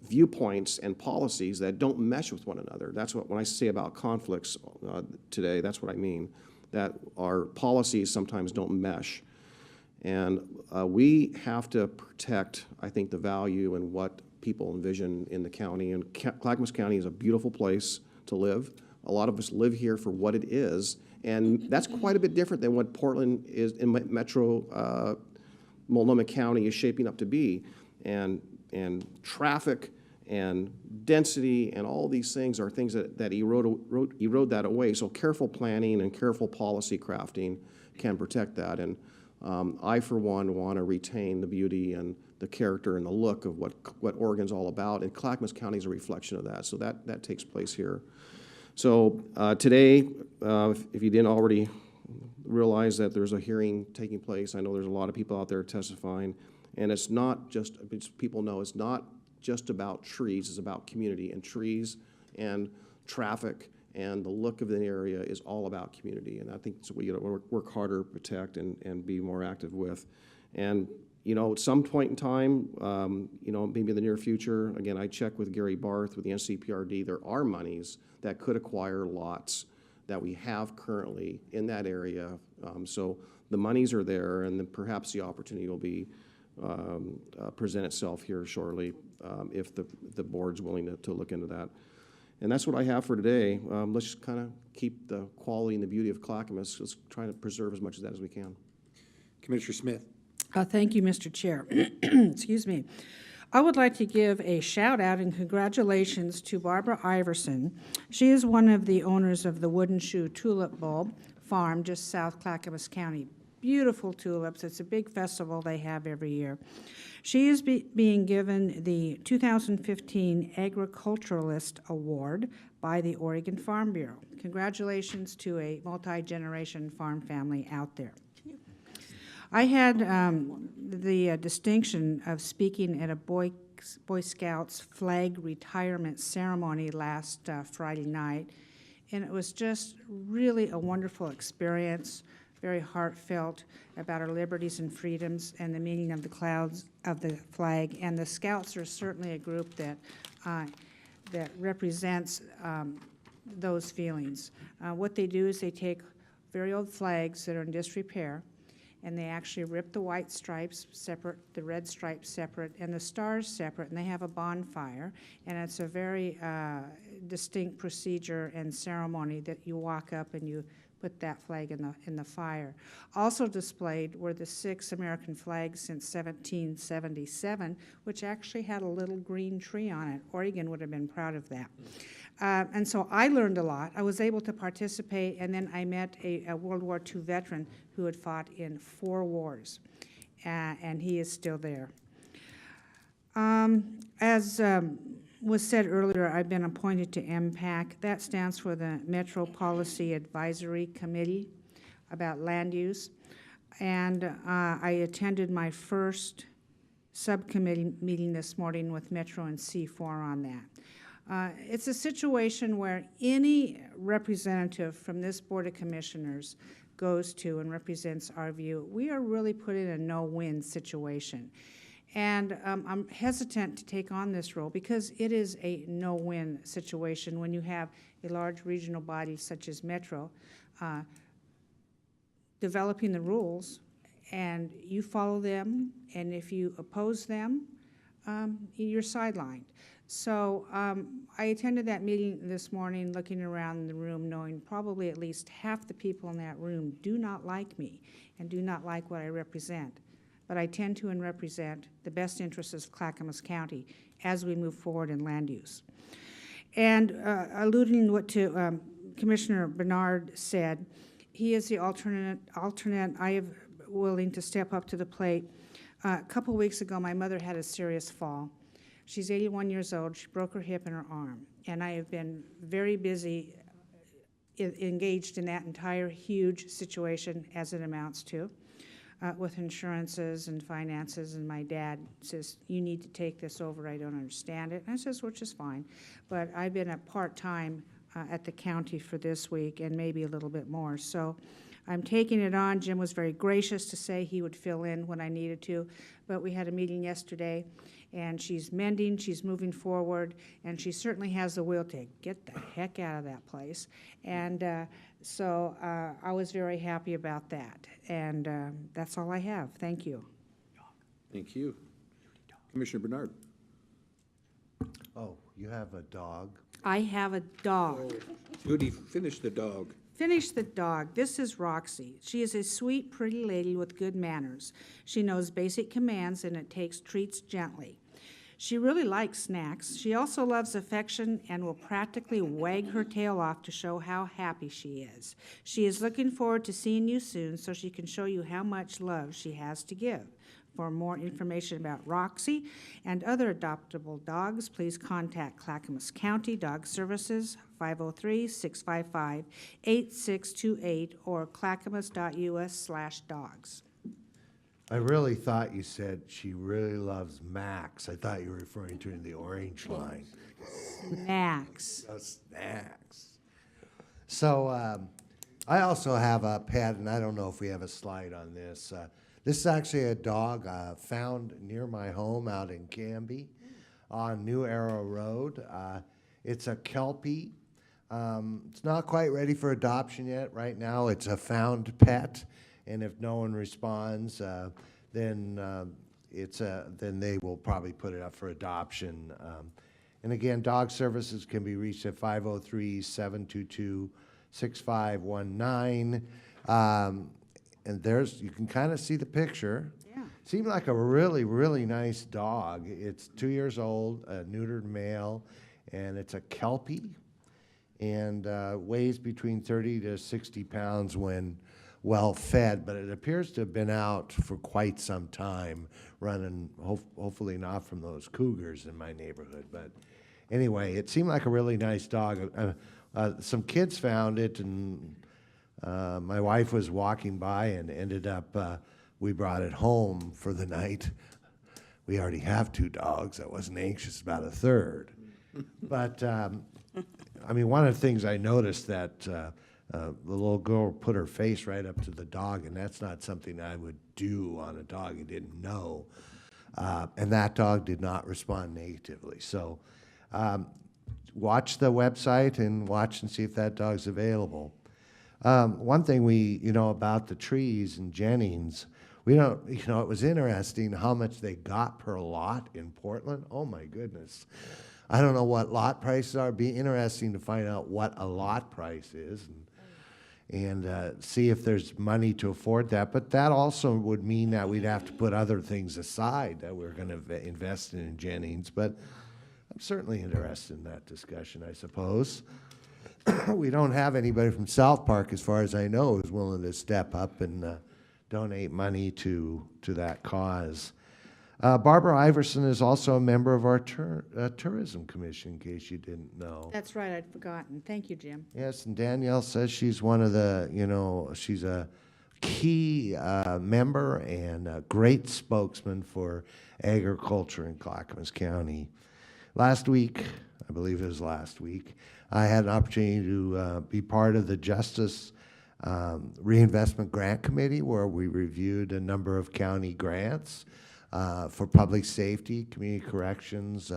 viewpoints and policies that don't mesh with one another. That's what, when I say about conflicts today, that's what I mean, that our policies sometimes don't mesh. And we have to protect, I think, the value and what people envision in the county. And Clackamas County is a beautiful place to live. A lot of us live here for what it is, and that's quite a bit different than what Portland is in Metro Multnomah County is shaping up to be. And traffic and density and all these things are things that erode that away. So careful planning and careful policy crafting can protect that. And I, for one, want to retain the beauty and the character and the look of what Oregon's all about, and Clackamas County is a reflection of that. So that takes place here. So today, if you didn't already realize that there's a hearing taking place, I know there's a lot of people out there testifying, and it's not just, people know it's not just about trees, it's about community, and trees and traffic and the look of the area is all about community. And I think it's what we work harder, protect, and be more active with. And, you know, at some point in time, you know, maybe in the near future, again, I checked with Gary Barth with the NCPRD, there are monies that could acquire lots that we have currently in that area. So the monies are there, and then perhaps the opportunity will be present itself here shortly if the board's willing to look into that. And that's what I have for today. Let's just kind of keep the quality and the beauty of Clackamas. Let's try to preserve as much of that as we can. Commissioner Smith. Thank you, Mr. Chair. Excuse me. I would like to give a shout out and congratulations to Barbara Iverson. She is one of the owners of the Wooden Shoe Tulip Bulb Farm just south Clackamas County. Beautiful tulips. It's a big festival they have every year. She is being given the 2015 Agriculturalist Award by the Oregon Farm Bureau. Congratulations to a multi-generation farm family out there. I had the distinction of speaking at a Boy Scouts flag retirement ceremony last Friday night, and it was just really a wonderful experience, very heartfelt about our liberties and freedoms and the meaning of the clouds of the flag. And the Scouts are certainly a group that that represents those feelings. What they do is they take very old flags that are in disrepair, and they actually rip the white stripes separate, the red stripes separate, and the stars separate, and they have a bonfire, and it's a very distinct procedure and ceremony that you walk up and you put that flag in the fire. Also displayed were the 6 American flags since 1777, which actually had a little green tree on it. Oregon would have been proud of that. And so I learned a lot. I was able to participate, and then I met a World War II veteran who had fought in 4 wars, and he is still there. As was said earlier, I've been appointed to MPAC. That stands for the Metro Policy Advisory Committee about land use. And I attended my first subcommittee meeting this morning with Metro and C4 on that. It's a situation where any representative from this Board of Commissioners goes to and represents our view. We are really put in a no-win situation. And I'm hesitant to take on this role because it is a no-win situation when you have a large regional body such as Metro developing the rules, and you follow them, and if you oppose them, you're sidelined. So I attended that meeting this morning looking around the room knowing probably at least half the people in that room do not like me and do not like what I represent. But I tend to and represent the best interests of Clackamas County as we move forward in land use. And alluding to Commissioner Bernard said, he is the alternate. I am willing to step up to the plate. A couple weeks ago, my mother had a serious fall. She's 81 years old. She broke her hip and her arm. And I have been very busy engaged in that entire huge situation as it amounts to. With insurances and finances, and my dad says, you need to take this over, I don't understand it. And I says, which is fine. But I've been at part-time at the county for this week and maybe a little bit more. So I'm taking it on. Jim was very gracious to say he would fill in when I needed to. But we had a meeting yesterday, and she's mending, she's moving forward, and she certainly has the will to get the heck out of that place. And so I was very happy about that. And that's all I have. Thank you. Thank you. Commissioner Bernard. Oh, you have a dog? I have a dog. Judy, finish the dog. Finish the dog. This is Roxy. She is a sweet, pretty lady with good manners. She knows basic commands, and it takes treats gently. She really likes snacks. She also loves affection and will practically wag her tail off to show how happy she is. She is looking forward to seeing you soon so she can show you how much love she has to give. For more information about Roxy and other adoptable dogs, please contact Clackamas County Dog Services, 503-655-8628, or clackamas.us/dogs. I really thought you said she really loves Max. I thought you were referring to the orange line. Snacks. Oh, snacks. So I also have a pet, and I don't know if we have a slide on this. This is actually a dog found near my home out in Canby on New Arrow Road. It's a Kelpie. It's not quite ready for adoption yet. Right now, it's a found pet, and if no one responds, then they will probably put it up for adoption. And again, dog services can be reached at 503-722-6519. And you can kind of see the picture. Yeah. Seemed like a really, really nice dog. It's 2 years old, a neutered male, and it's a Kelpie, and weighs between 30 to 60 pounds when well fed, but it appears to have been out for quite some time, running, hopefully not from those cougars in my neighborhood. But anyway, it seemed like a really nice dog. Some kids found it, and my wife was walking by and ended up, we brought it home for the night. We already have 2 dogs. I wasn't anxious about a third. But, I mean, one of the things I noticed that the little girl put her face right up to the dog, and that's not something I would do on a dog I didn't know. And that dog did not respond negatively. So watch the website and watch and see if that dog's available. One thing about the trees and Jeannine's, We don't, you know, it was interesting how much they got per lot in Portland. Oh my goodness. I don't know what lot prices are. It'd be interesting to find out what a lot price is and see if there's money to afford that. But that also would mean that we'd have to put other things aside that we're going to invest in Jeannines. But I'm certainly interested in that discussion, I suppose. We don't have anybody from South Park, as far as I know, who's willing to step up and donate money to that cause. Barbara Iverson is also a member of our Tourism Commission, in case you didn't know. That's right, I'd forgotten. Thank you, Jim. Yes, and Danielle says she's one of the, you know, she's a key member and a great spokesman for agriculture in Clackamas County. Last week, I believe it was last week, I had an opportunity to be part of the Justice Reinvestment Grant Committee, where we reviewed a number of county grants for public safety, community corrections,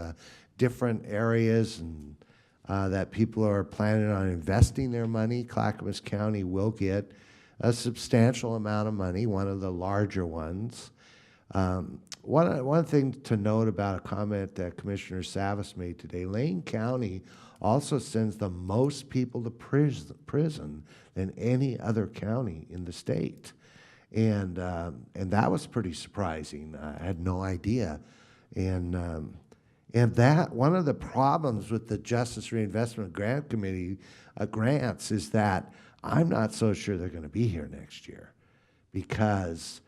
different areas and that people are planning on investing their money. Clackamas County will get a substantial amount of money, one of the larger ones. One thing to note about a comment that Commissioner Savas made today, Lane County also sends the most people to prison than any other county in the state. And that was pretty surprising. I had no idea. And that, one of the problems with the Justice Reinvestment Grant Committee grants is that I'm not so sure they're going to be here next year, because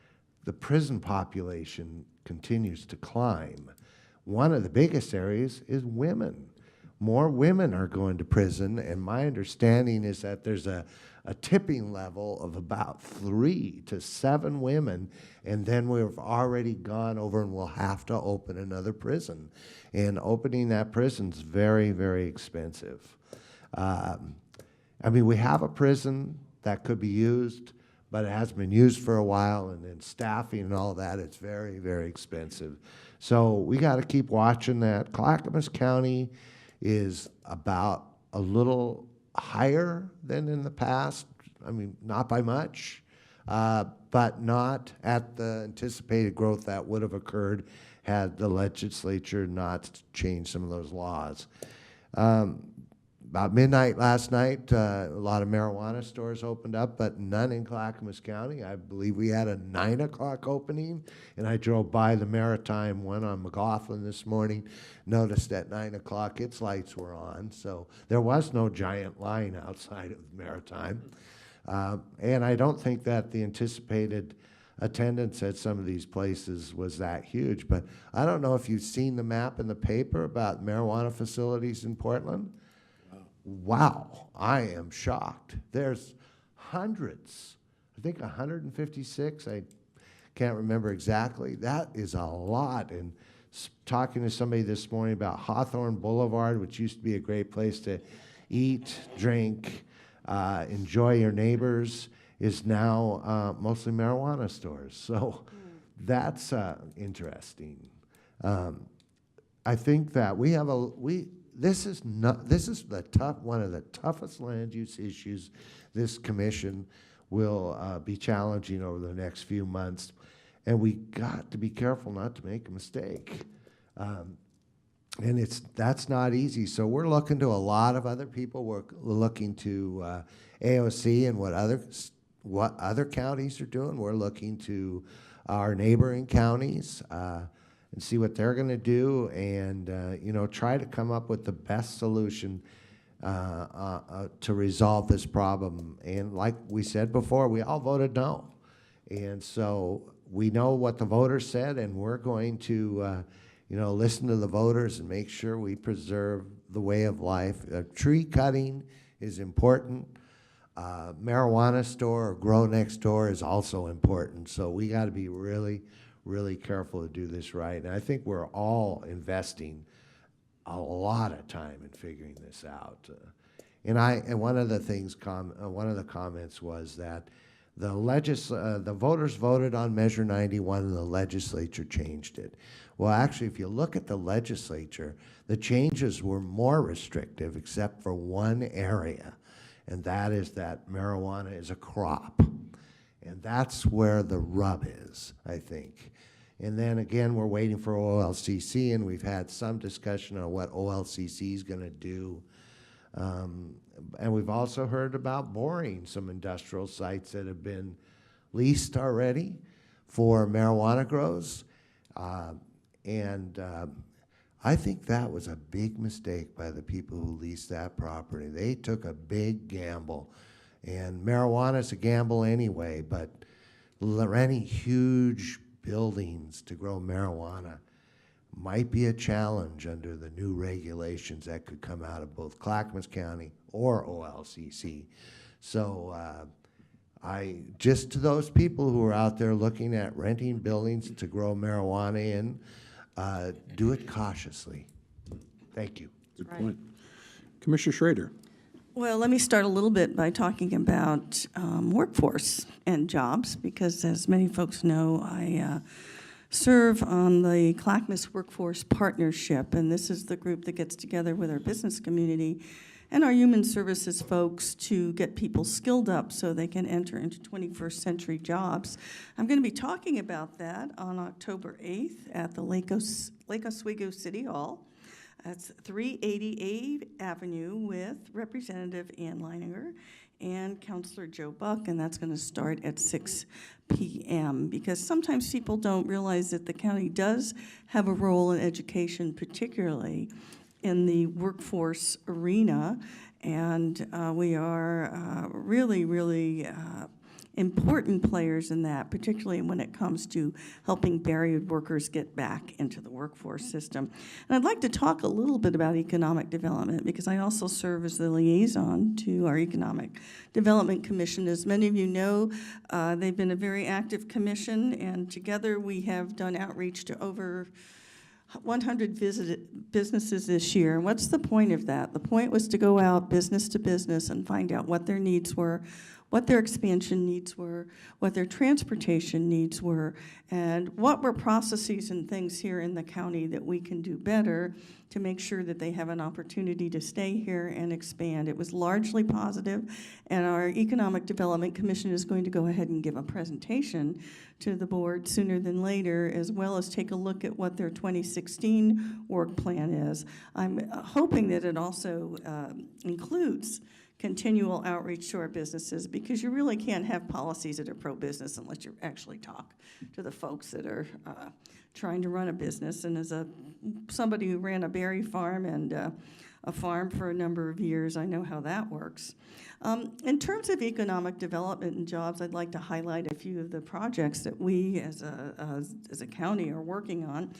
the prison population continues to climb. One of the biggest areas is women. More women are going to prison, and my understanding is that there's a tipping level of about 3 to 7 women, and then we've already gone over and we'll have to open another prison. And opening that prison is very, very expensive. I mean, we have a prison that could be used, but it hasn't been used for a while, and then staffing and all that, it's very, very expensive. So we got to keep watching that. Clackamas County is about a little higher than in the past. I mean, not by much, but not at the anticipated growth that would have occurred had the legislature not changed some of those laws. About midnight last night, a lot of marijuana stores opened up, but none in Clackamas County. I believe we had a 9 o'clock opening, and I drove by the Maritime one on McLaughlin this morning, noticed at 9 o'clock its lights were on, so there was no giant line outside of the Maritime. And I don't think that the anticipated attendance at some of these places was that huge, but I don't know if you've seen the map in the paper about marijuana facilities in Portland. Wow, I am shocked. There's hundreds, I think 156, I can't remember exactly. That is a lot. And talking to somebody this morning about Hawthorne Boulevard, which used to be a great place to eat, drink, enjoy your neighbors, is now mostly marijuana stores. So that's interesting. I think that we have this is one of the toughest land use issues this commission will be challenging over the next few months, and we got to be careful not to make a mistake. And that's not easy. So we're looking to a lot of other people. We're looking to AOC and what other counties are doing. We're looking to our neighboring counties and see what they're going to do, and you know, try to come up with the best solution to resolve this problem. And like we said before, we all voted no, and so we know what the voters said, and we're going to you know, listen to the voters and make sure we preserve the way of life. Tree cutting is important. Marijuana store or grow next door is also important. So we got to be really, really careful to do this right. And I think we're all investing a lot of time in figuring this out. And one of the things, one of the comments was that the voters voted on Measure 91 and the legislature changed it. Well, actually, if you look at the legislature, the changes were more restrictive except for one area, and that is that marijuana is a crop. And that's where the rub is, I think. And then again, we're waiting for OLCC, and we've had some discussion on what OLCC is going to do. And we've also heard about boring some industrial sites that have been leased already for marijuana grows. I think that was a big mistake by the people who leased that property. They took a big gamble. And marijuana's a gamble anyway, but renting huge buildings to grow marijuana might be a challenge under the new regulations that could come out of both Clackamas County or OLCC. So just to those people who are out there looking at renting buildings to grow marijuana in, do it cautiously. Thank you. Good point. Commissioner Schrader. Well, let me start a little bit by talking about workforce and jobs, because as many folks know, I serve on the Clackamas Workforce Partnership, and this is the group that gets together with our business community and our human services folks to get people skilled up so they can enter into 21st century jobs. I'm going to be talking about that on October 8th at the Lake Oswego City Hall. That's 388 Avenue with Representative Ann Leininger and Councilor Joe Buck, and that's going to start at 6 p.m. because sometimes people don't realize that the county does have a role in education, particularly in the workforce arena, and we are really important players in that, particularly when it comes to helping barriered workers get back into the workforce system. And I'd like to talk a little bit about economic development, because I also serve as the liaison to our Economic Development Commission. As many of you know, they've been a very active commission, and together we have done outreach to over 100 businesses this year. And what's the point of that? The point was to go out business to business and find out what their needs were, what their expansion needs were, what their transportation needs were, and what were processes and things here in the county that we can do better to make sure that they have an opportunity to stay here and expand. It was largely positive, and our Economic Development Commission is going to go ahead and give a presentation to the board sooner than later, as well as take a look at what their 2016 work plan is. I'm hoping that it also includes continual outreach to our businesses, because you really can't have policies that are pro-business unless you actually talk to the folks that are trying to run a business. And as somebody who ran a berry farm and a farm for a number of years, I know how that works. In terms of economic development and jobs, I'd like to highlight a few of the projects that we as a county are working on.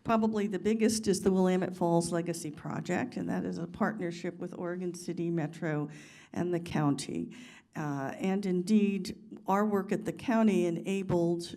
Probably the biggest is the Willamette Falls Legacy Project, and that is a partnership with Oregon City Metro and the county. And indeed, our work at the county enabled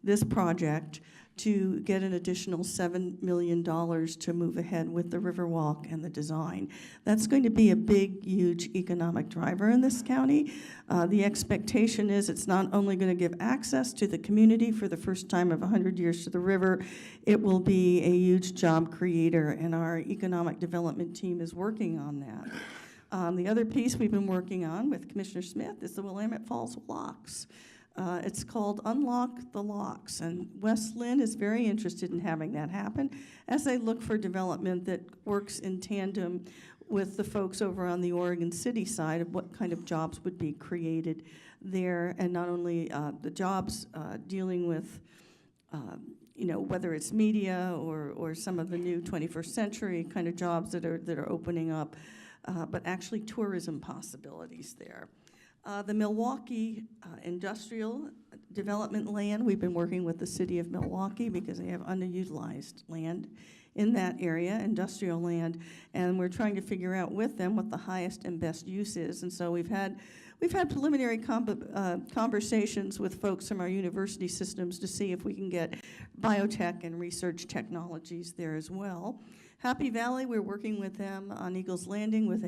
this project to get an additional $7 million to move ahead with the Riverwalk and the design. That's going to be a big, huge economic driver in this county. The expectation is it's not only going to give access to the community for the first time of 100 years to the river, it will be a huge job creator, and our economic development team is working on that. The other piece we've been working on with Commissioner Smith is the Willamette Falls Locks. It's called Unlock the Locks, and West Lynn is very interested in having that happen as they look for development that works in tandem with the folks over on the Oregon City side of what kind of jobs would be created there, and not only the jobs dealing with whether it's media or some of the new 21st century kind of jobs that are opening up, but actually tourism possibilities there. The Milwaukee industrial development land, we've been working with the city of Milwaukee because they have underutilized land in that area, industrial land, and we're trying to figure out with them what the highest and best use is. And so we've had preliminary conversations with folks from our university systems to see if we can get biotech and research technologies there as well. Happy Valley, we're working with them on Eagles Landing with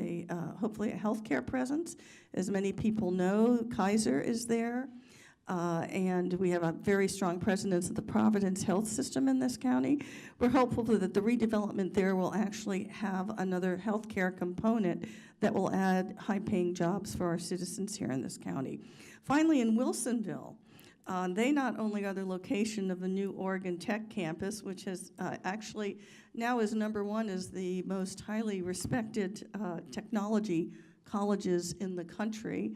hopefully a healthcare presence. As many people know, Kaiser is there. and we have a very strong presence of the Providence Health System in this county. We're hopeful that the redevelopment there will actually have another healthcare component that will add high-paying jobs for our citizens here in this county. Finally, in Wilsonville, they not only are the location of the new Oregon Tech campus, which has actually now is #1 as the most highly respected technology colleges in the country.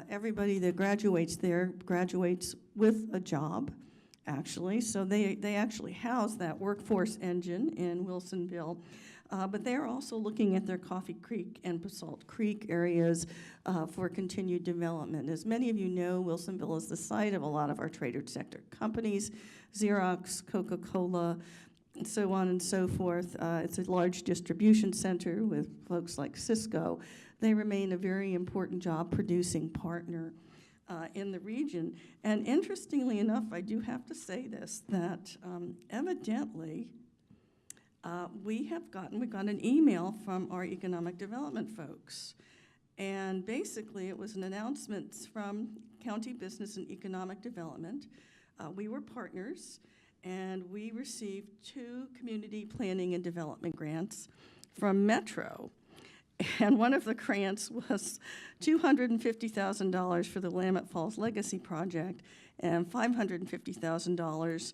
Everybody that graduates there graduates with a job, actually. So they actually house that workforce engine in Wilsonville. But they're also looking at their Coffee Creek and Basalt Creek areas for continued development. As many of you know, Wilsonville is the site of a lot of our trade sector companies, Xerox, Coca-Cola, and so on and so forth. It's a large distribution center with folks like Cisco. They remain a very important job-producing partner in the region. And interestingly enough, I do have to say this, that evidently we got an email from our economic development folks. And basically, it was an announcement from County Business and Economic Development. We were partners, and we received 2 community planning and development grants from Metro. And one of the grants was $250,000 for the Willamette Falls Legacy Project and $550,000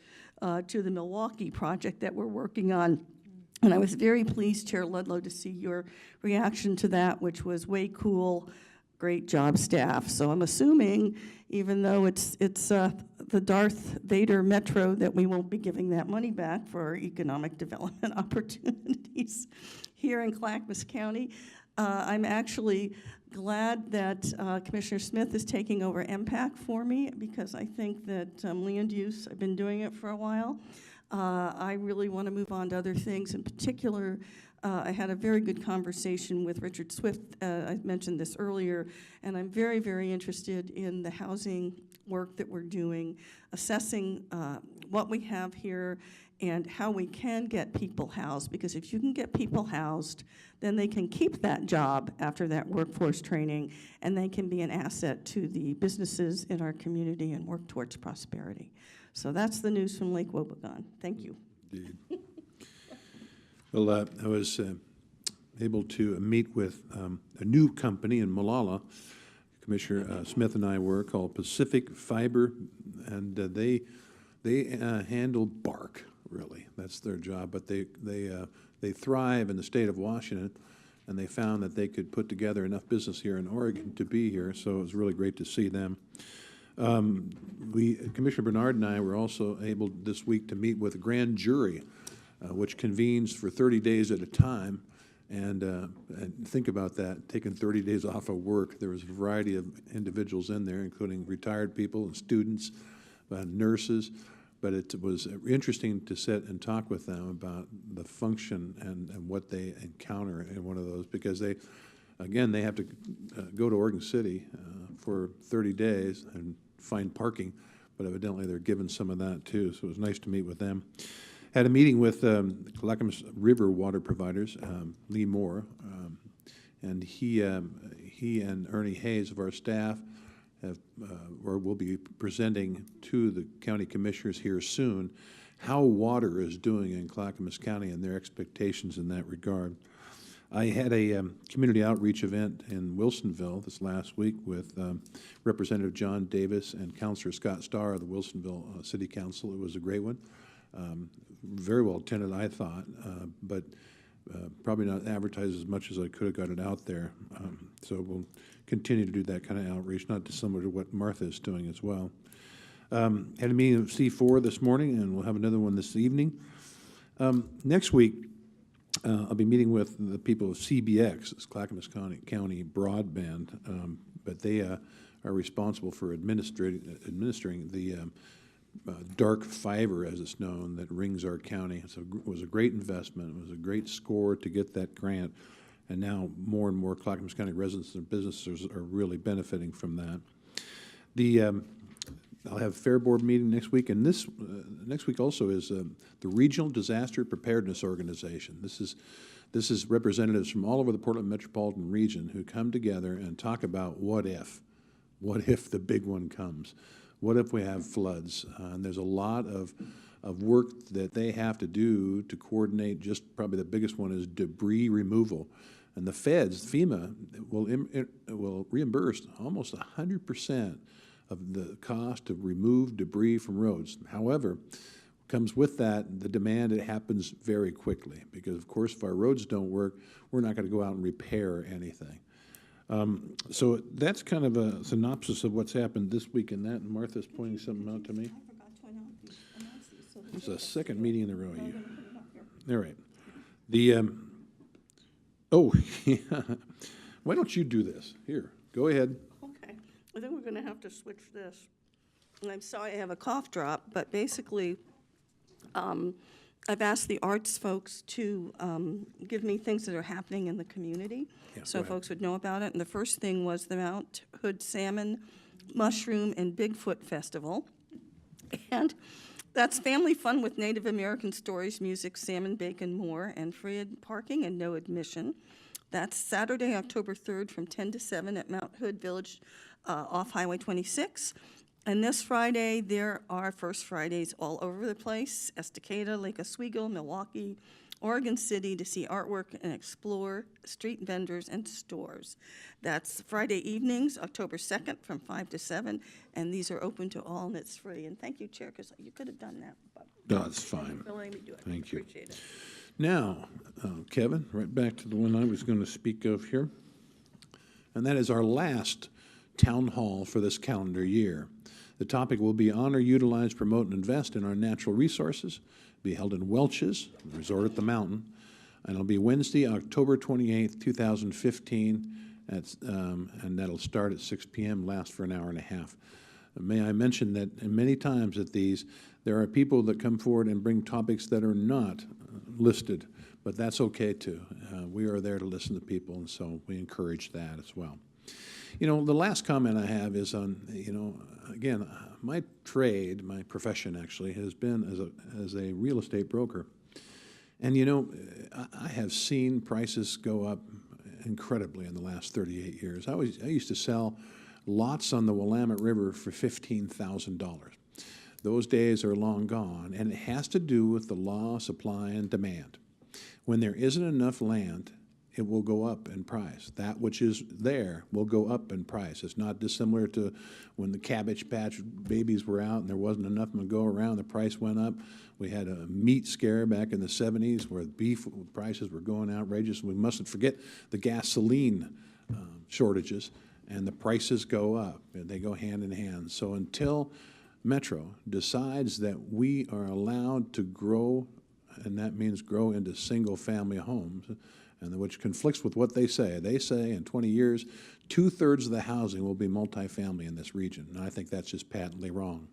to the Milwaukee project that we're working on. And I was very pleased, Chair Ludlow, to see your reaction to that, which was way cool, great job, staff. So I'm assuming, even though it's the Darth Vader Metro, that we won't be giving that money back for our economic development opportunities here in Clackamas County. I'm actually glad that Commissioner Smith is taking over MPAC for me, because I think that land use, I've been doing it for a while. I really want to move on to other things. In particular, I had a very good conversation with Richard Swift. I mentioned this earlier, and I'm very, very interested in the housing work that we're doing, assessing what we have here and how we can get people housed, because if you can get people housed, then they can keep that job after that workforce training, and they can be an asset to the businesses in our community and work towards prosperity. So that's the news from Lake Wobegon. Thank you. Indeed. Well, I was able to meet with a new company in Molalla. Commissioner Smith and I were, called Pacific Fiber, and they handle bark. Really, that's their job. But they thrive in the state of Washington, and they found that they could put together enough business here in Oregon to be here. So it was really great to see them. Commissioner Bernard and I were also able this week to meet with a grand jury, which convenes for 30 days at a time. And think about that, taking 30 days off of work. There was a variety of individuals in there, including retired people and students, nurses. But it was interesting to sit and talk with them about the function and what they encounter in one of those, because they have to go to Oregon City for 30 days and find parking, but evidently they're given some of that too, so it was nice to meet with them. Had a meeting with Clackamas River water providers, Lee Moore, and he and Ernie Hayes of our staff will be presenting to the county commissioners here soon how water is doing in Clackamas County and their expectations in that regard. I had a community outreach event in Wilsonville this last week with Representative John Davis and Councilor Scott Starr of the Wilsonville City Council. It was a great one. Very well attended, I thought, but probably not advertised as much as I could have got it out there. So we'll continue to do that kind of outreach, not dissimilar to what Martha is doing as well. Had a meeting of C4 this morning, and we'll have another one this evening. Next week, I'll be meeting with the people of CBX, it's Clackamas County Broadband, but they are responsible for administering the dark fiber, as it's known, that rings our county. So it was a great investment. It was a great score to get that grant, and now more and more Clackamas County residents and businesses are really benefiting from that. I'll have a Fair Board meeting next week, and this next week also is the Regional Disaster Preparedness Organization. This is representatives from all over the Portland metropolitan region who come together and talk about what if the big one comes. What if we have floods? And there's a lot of work that they have to do to coordinate. Just probably the biggest one is debris removal. And the feds, FEMA, will reimburse almost 100% of the cost to remove debris from roads. However, comes with that the demand. It happens very quickly because, of course, if our roads don't work, we're not going to go out and repair anything. So that's kind of a synopsis of what's happened this week in that. And Martha's pointing something out to me. It's the second meeting in a row. All right. Oh, yeah. Why don't you do this? Here, go ahead. Okay, I think we're going to have to switch this. And I'm sorry I have a cough drop, but basically, I've asked the arts folks to give me things that are happening in the community, so folks would know about it. And the first thing was the Mount Hood Salmon, Mushroom, and Bigfoot Festival. And that's family fun with Native American stories, music, salmon, bacon, more, and free parking and no admission. That's Saturday, October 3rd from 10 to 7 at Mount Hood Village off Highway 26. And this Friday, there are First Fridays all over the place: Estacada, Lake Oswego, Milwaukee, Oregon City, to see artwork and explore street vendors and stores. That's Friday evenings, October 2nd from 5 to 7, and these are open to all, and it's free. And thank you, Chair, because you could have done that. But No, it's fine. for letting me do it. Thank you. Appreciate it. Now, Kevin, right back to the one I was going to speak of here. And that is our last town hall for this calendar year. The topic will be honor, utilize, promote, and invest in our natural resources. It'll be held in Welch's, the resort at the mountain. And it'll be Wednesday, October 28th, 2015, and that'll start at 6 p.m., last for an hour and a half. May I mention that many times at these, there are people that come forward and bring topics that are not listed, but that's okay too. We are there to listen to people, and so we encourage that as well. You know, the last comment I have is on, again, my trade, my profession actually, has been as a real estate broker. And, I have seen prices go up incredibly in the last 38 years. I used to sell lots on the Willamette River for $15,000. Those days are long gone, and it has to do with the law of supply and demand. When there isn't enough land, it will go up in price. That which is there will go up in price. It's not dissimilar to when the Cabbage Patch babies were out and there wasn't enough of them to go around, the price went up. We had a meat scare back in the 70s where beef prices were going outrageous. We mustn't forget the gasoline shortages, and the prices go up, and they go hand in hand. So until Metro decides that we are allowed to grow, and that means grow into single-family homes, and which conflicts with what they say. They say in 20 years, 2/3 of the housing will be multifamily in this region, and I think that's just patently wrong.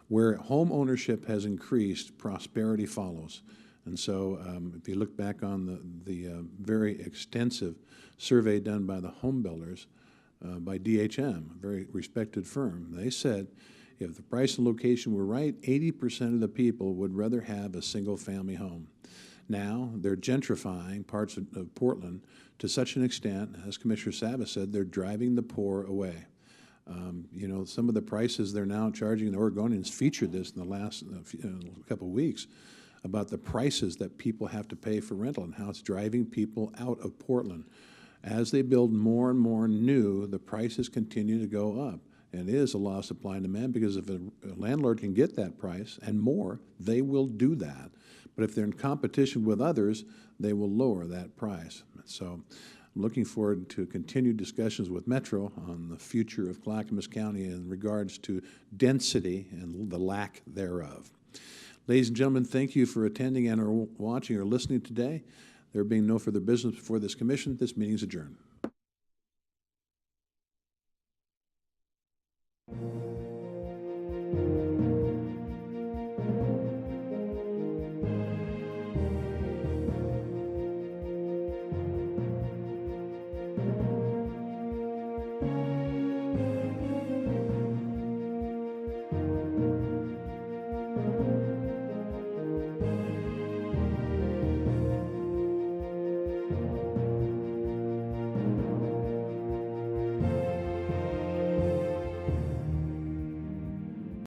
Where home ownership has increased, prosperity follows. And so if you look back on the very extensive survey done by the home builders, by DHM, a very respected firm, they said if the price and location were right, 80% of the people would rather have a single-family home. Now, they're gentrifying parts of Portland to such an extent, as Commissioner Savas said, they're driving the poor away. Some of the prices they're now charging, the Oregonians featured this in the last couple of weeks, about the prices that people have to pay for rental and how it's driving people out of Portland. As they build more and more new, the prices continue to go up. And it is a law of supply and demand, because if a landlord can get that price and more, they will do that. But if they're in competition with others, they will lower that price. So I'm looking forward to continued discussions with Metro on the future of Clackamas County in regards to density and the lack thereof. Ladies and gentlemen, thank you for attending and or watching or listening today. There being no further business before this commission, this meeting is adjourned.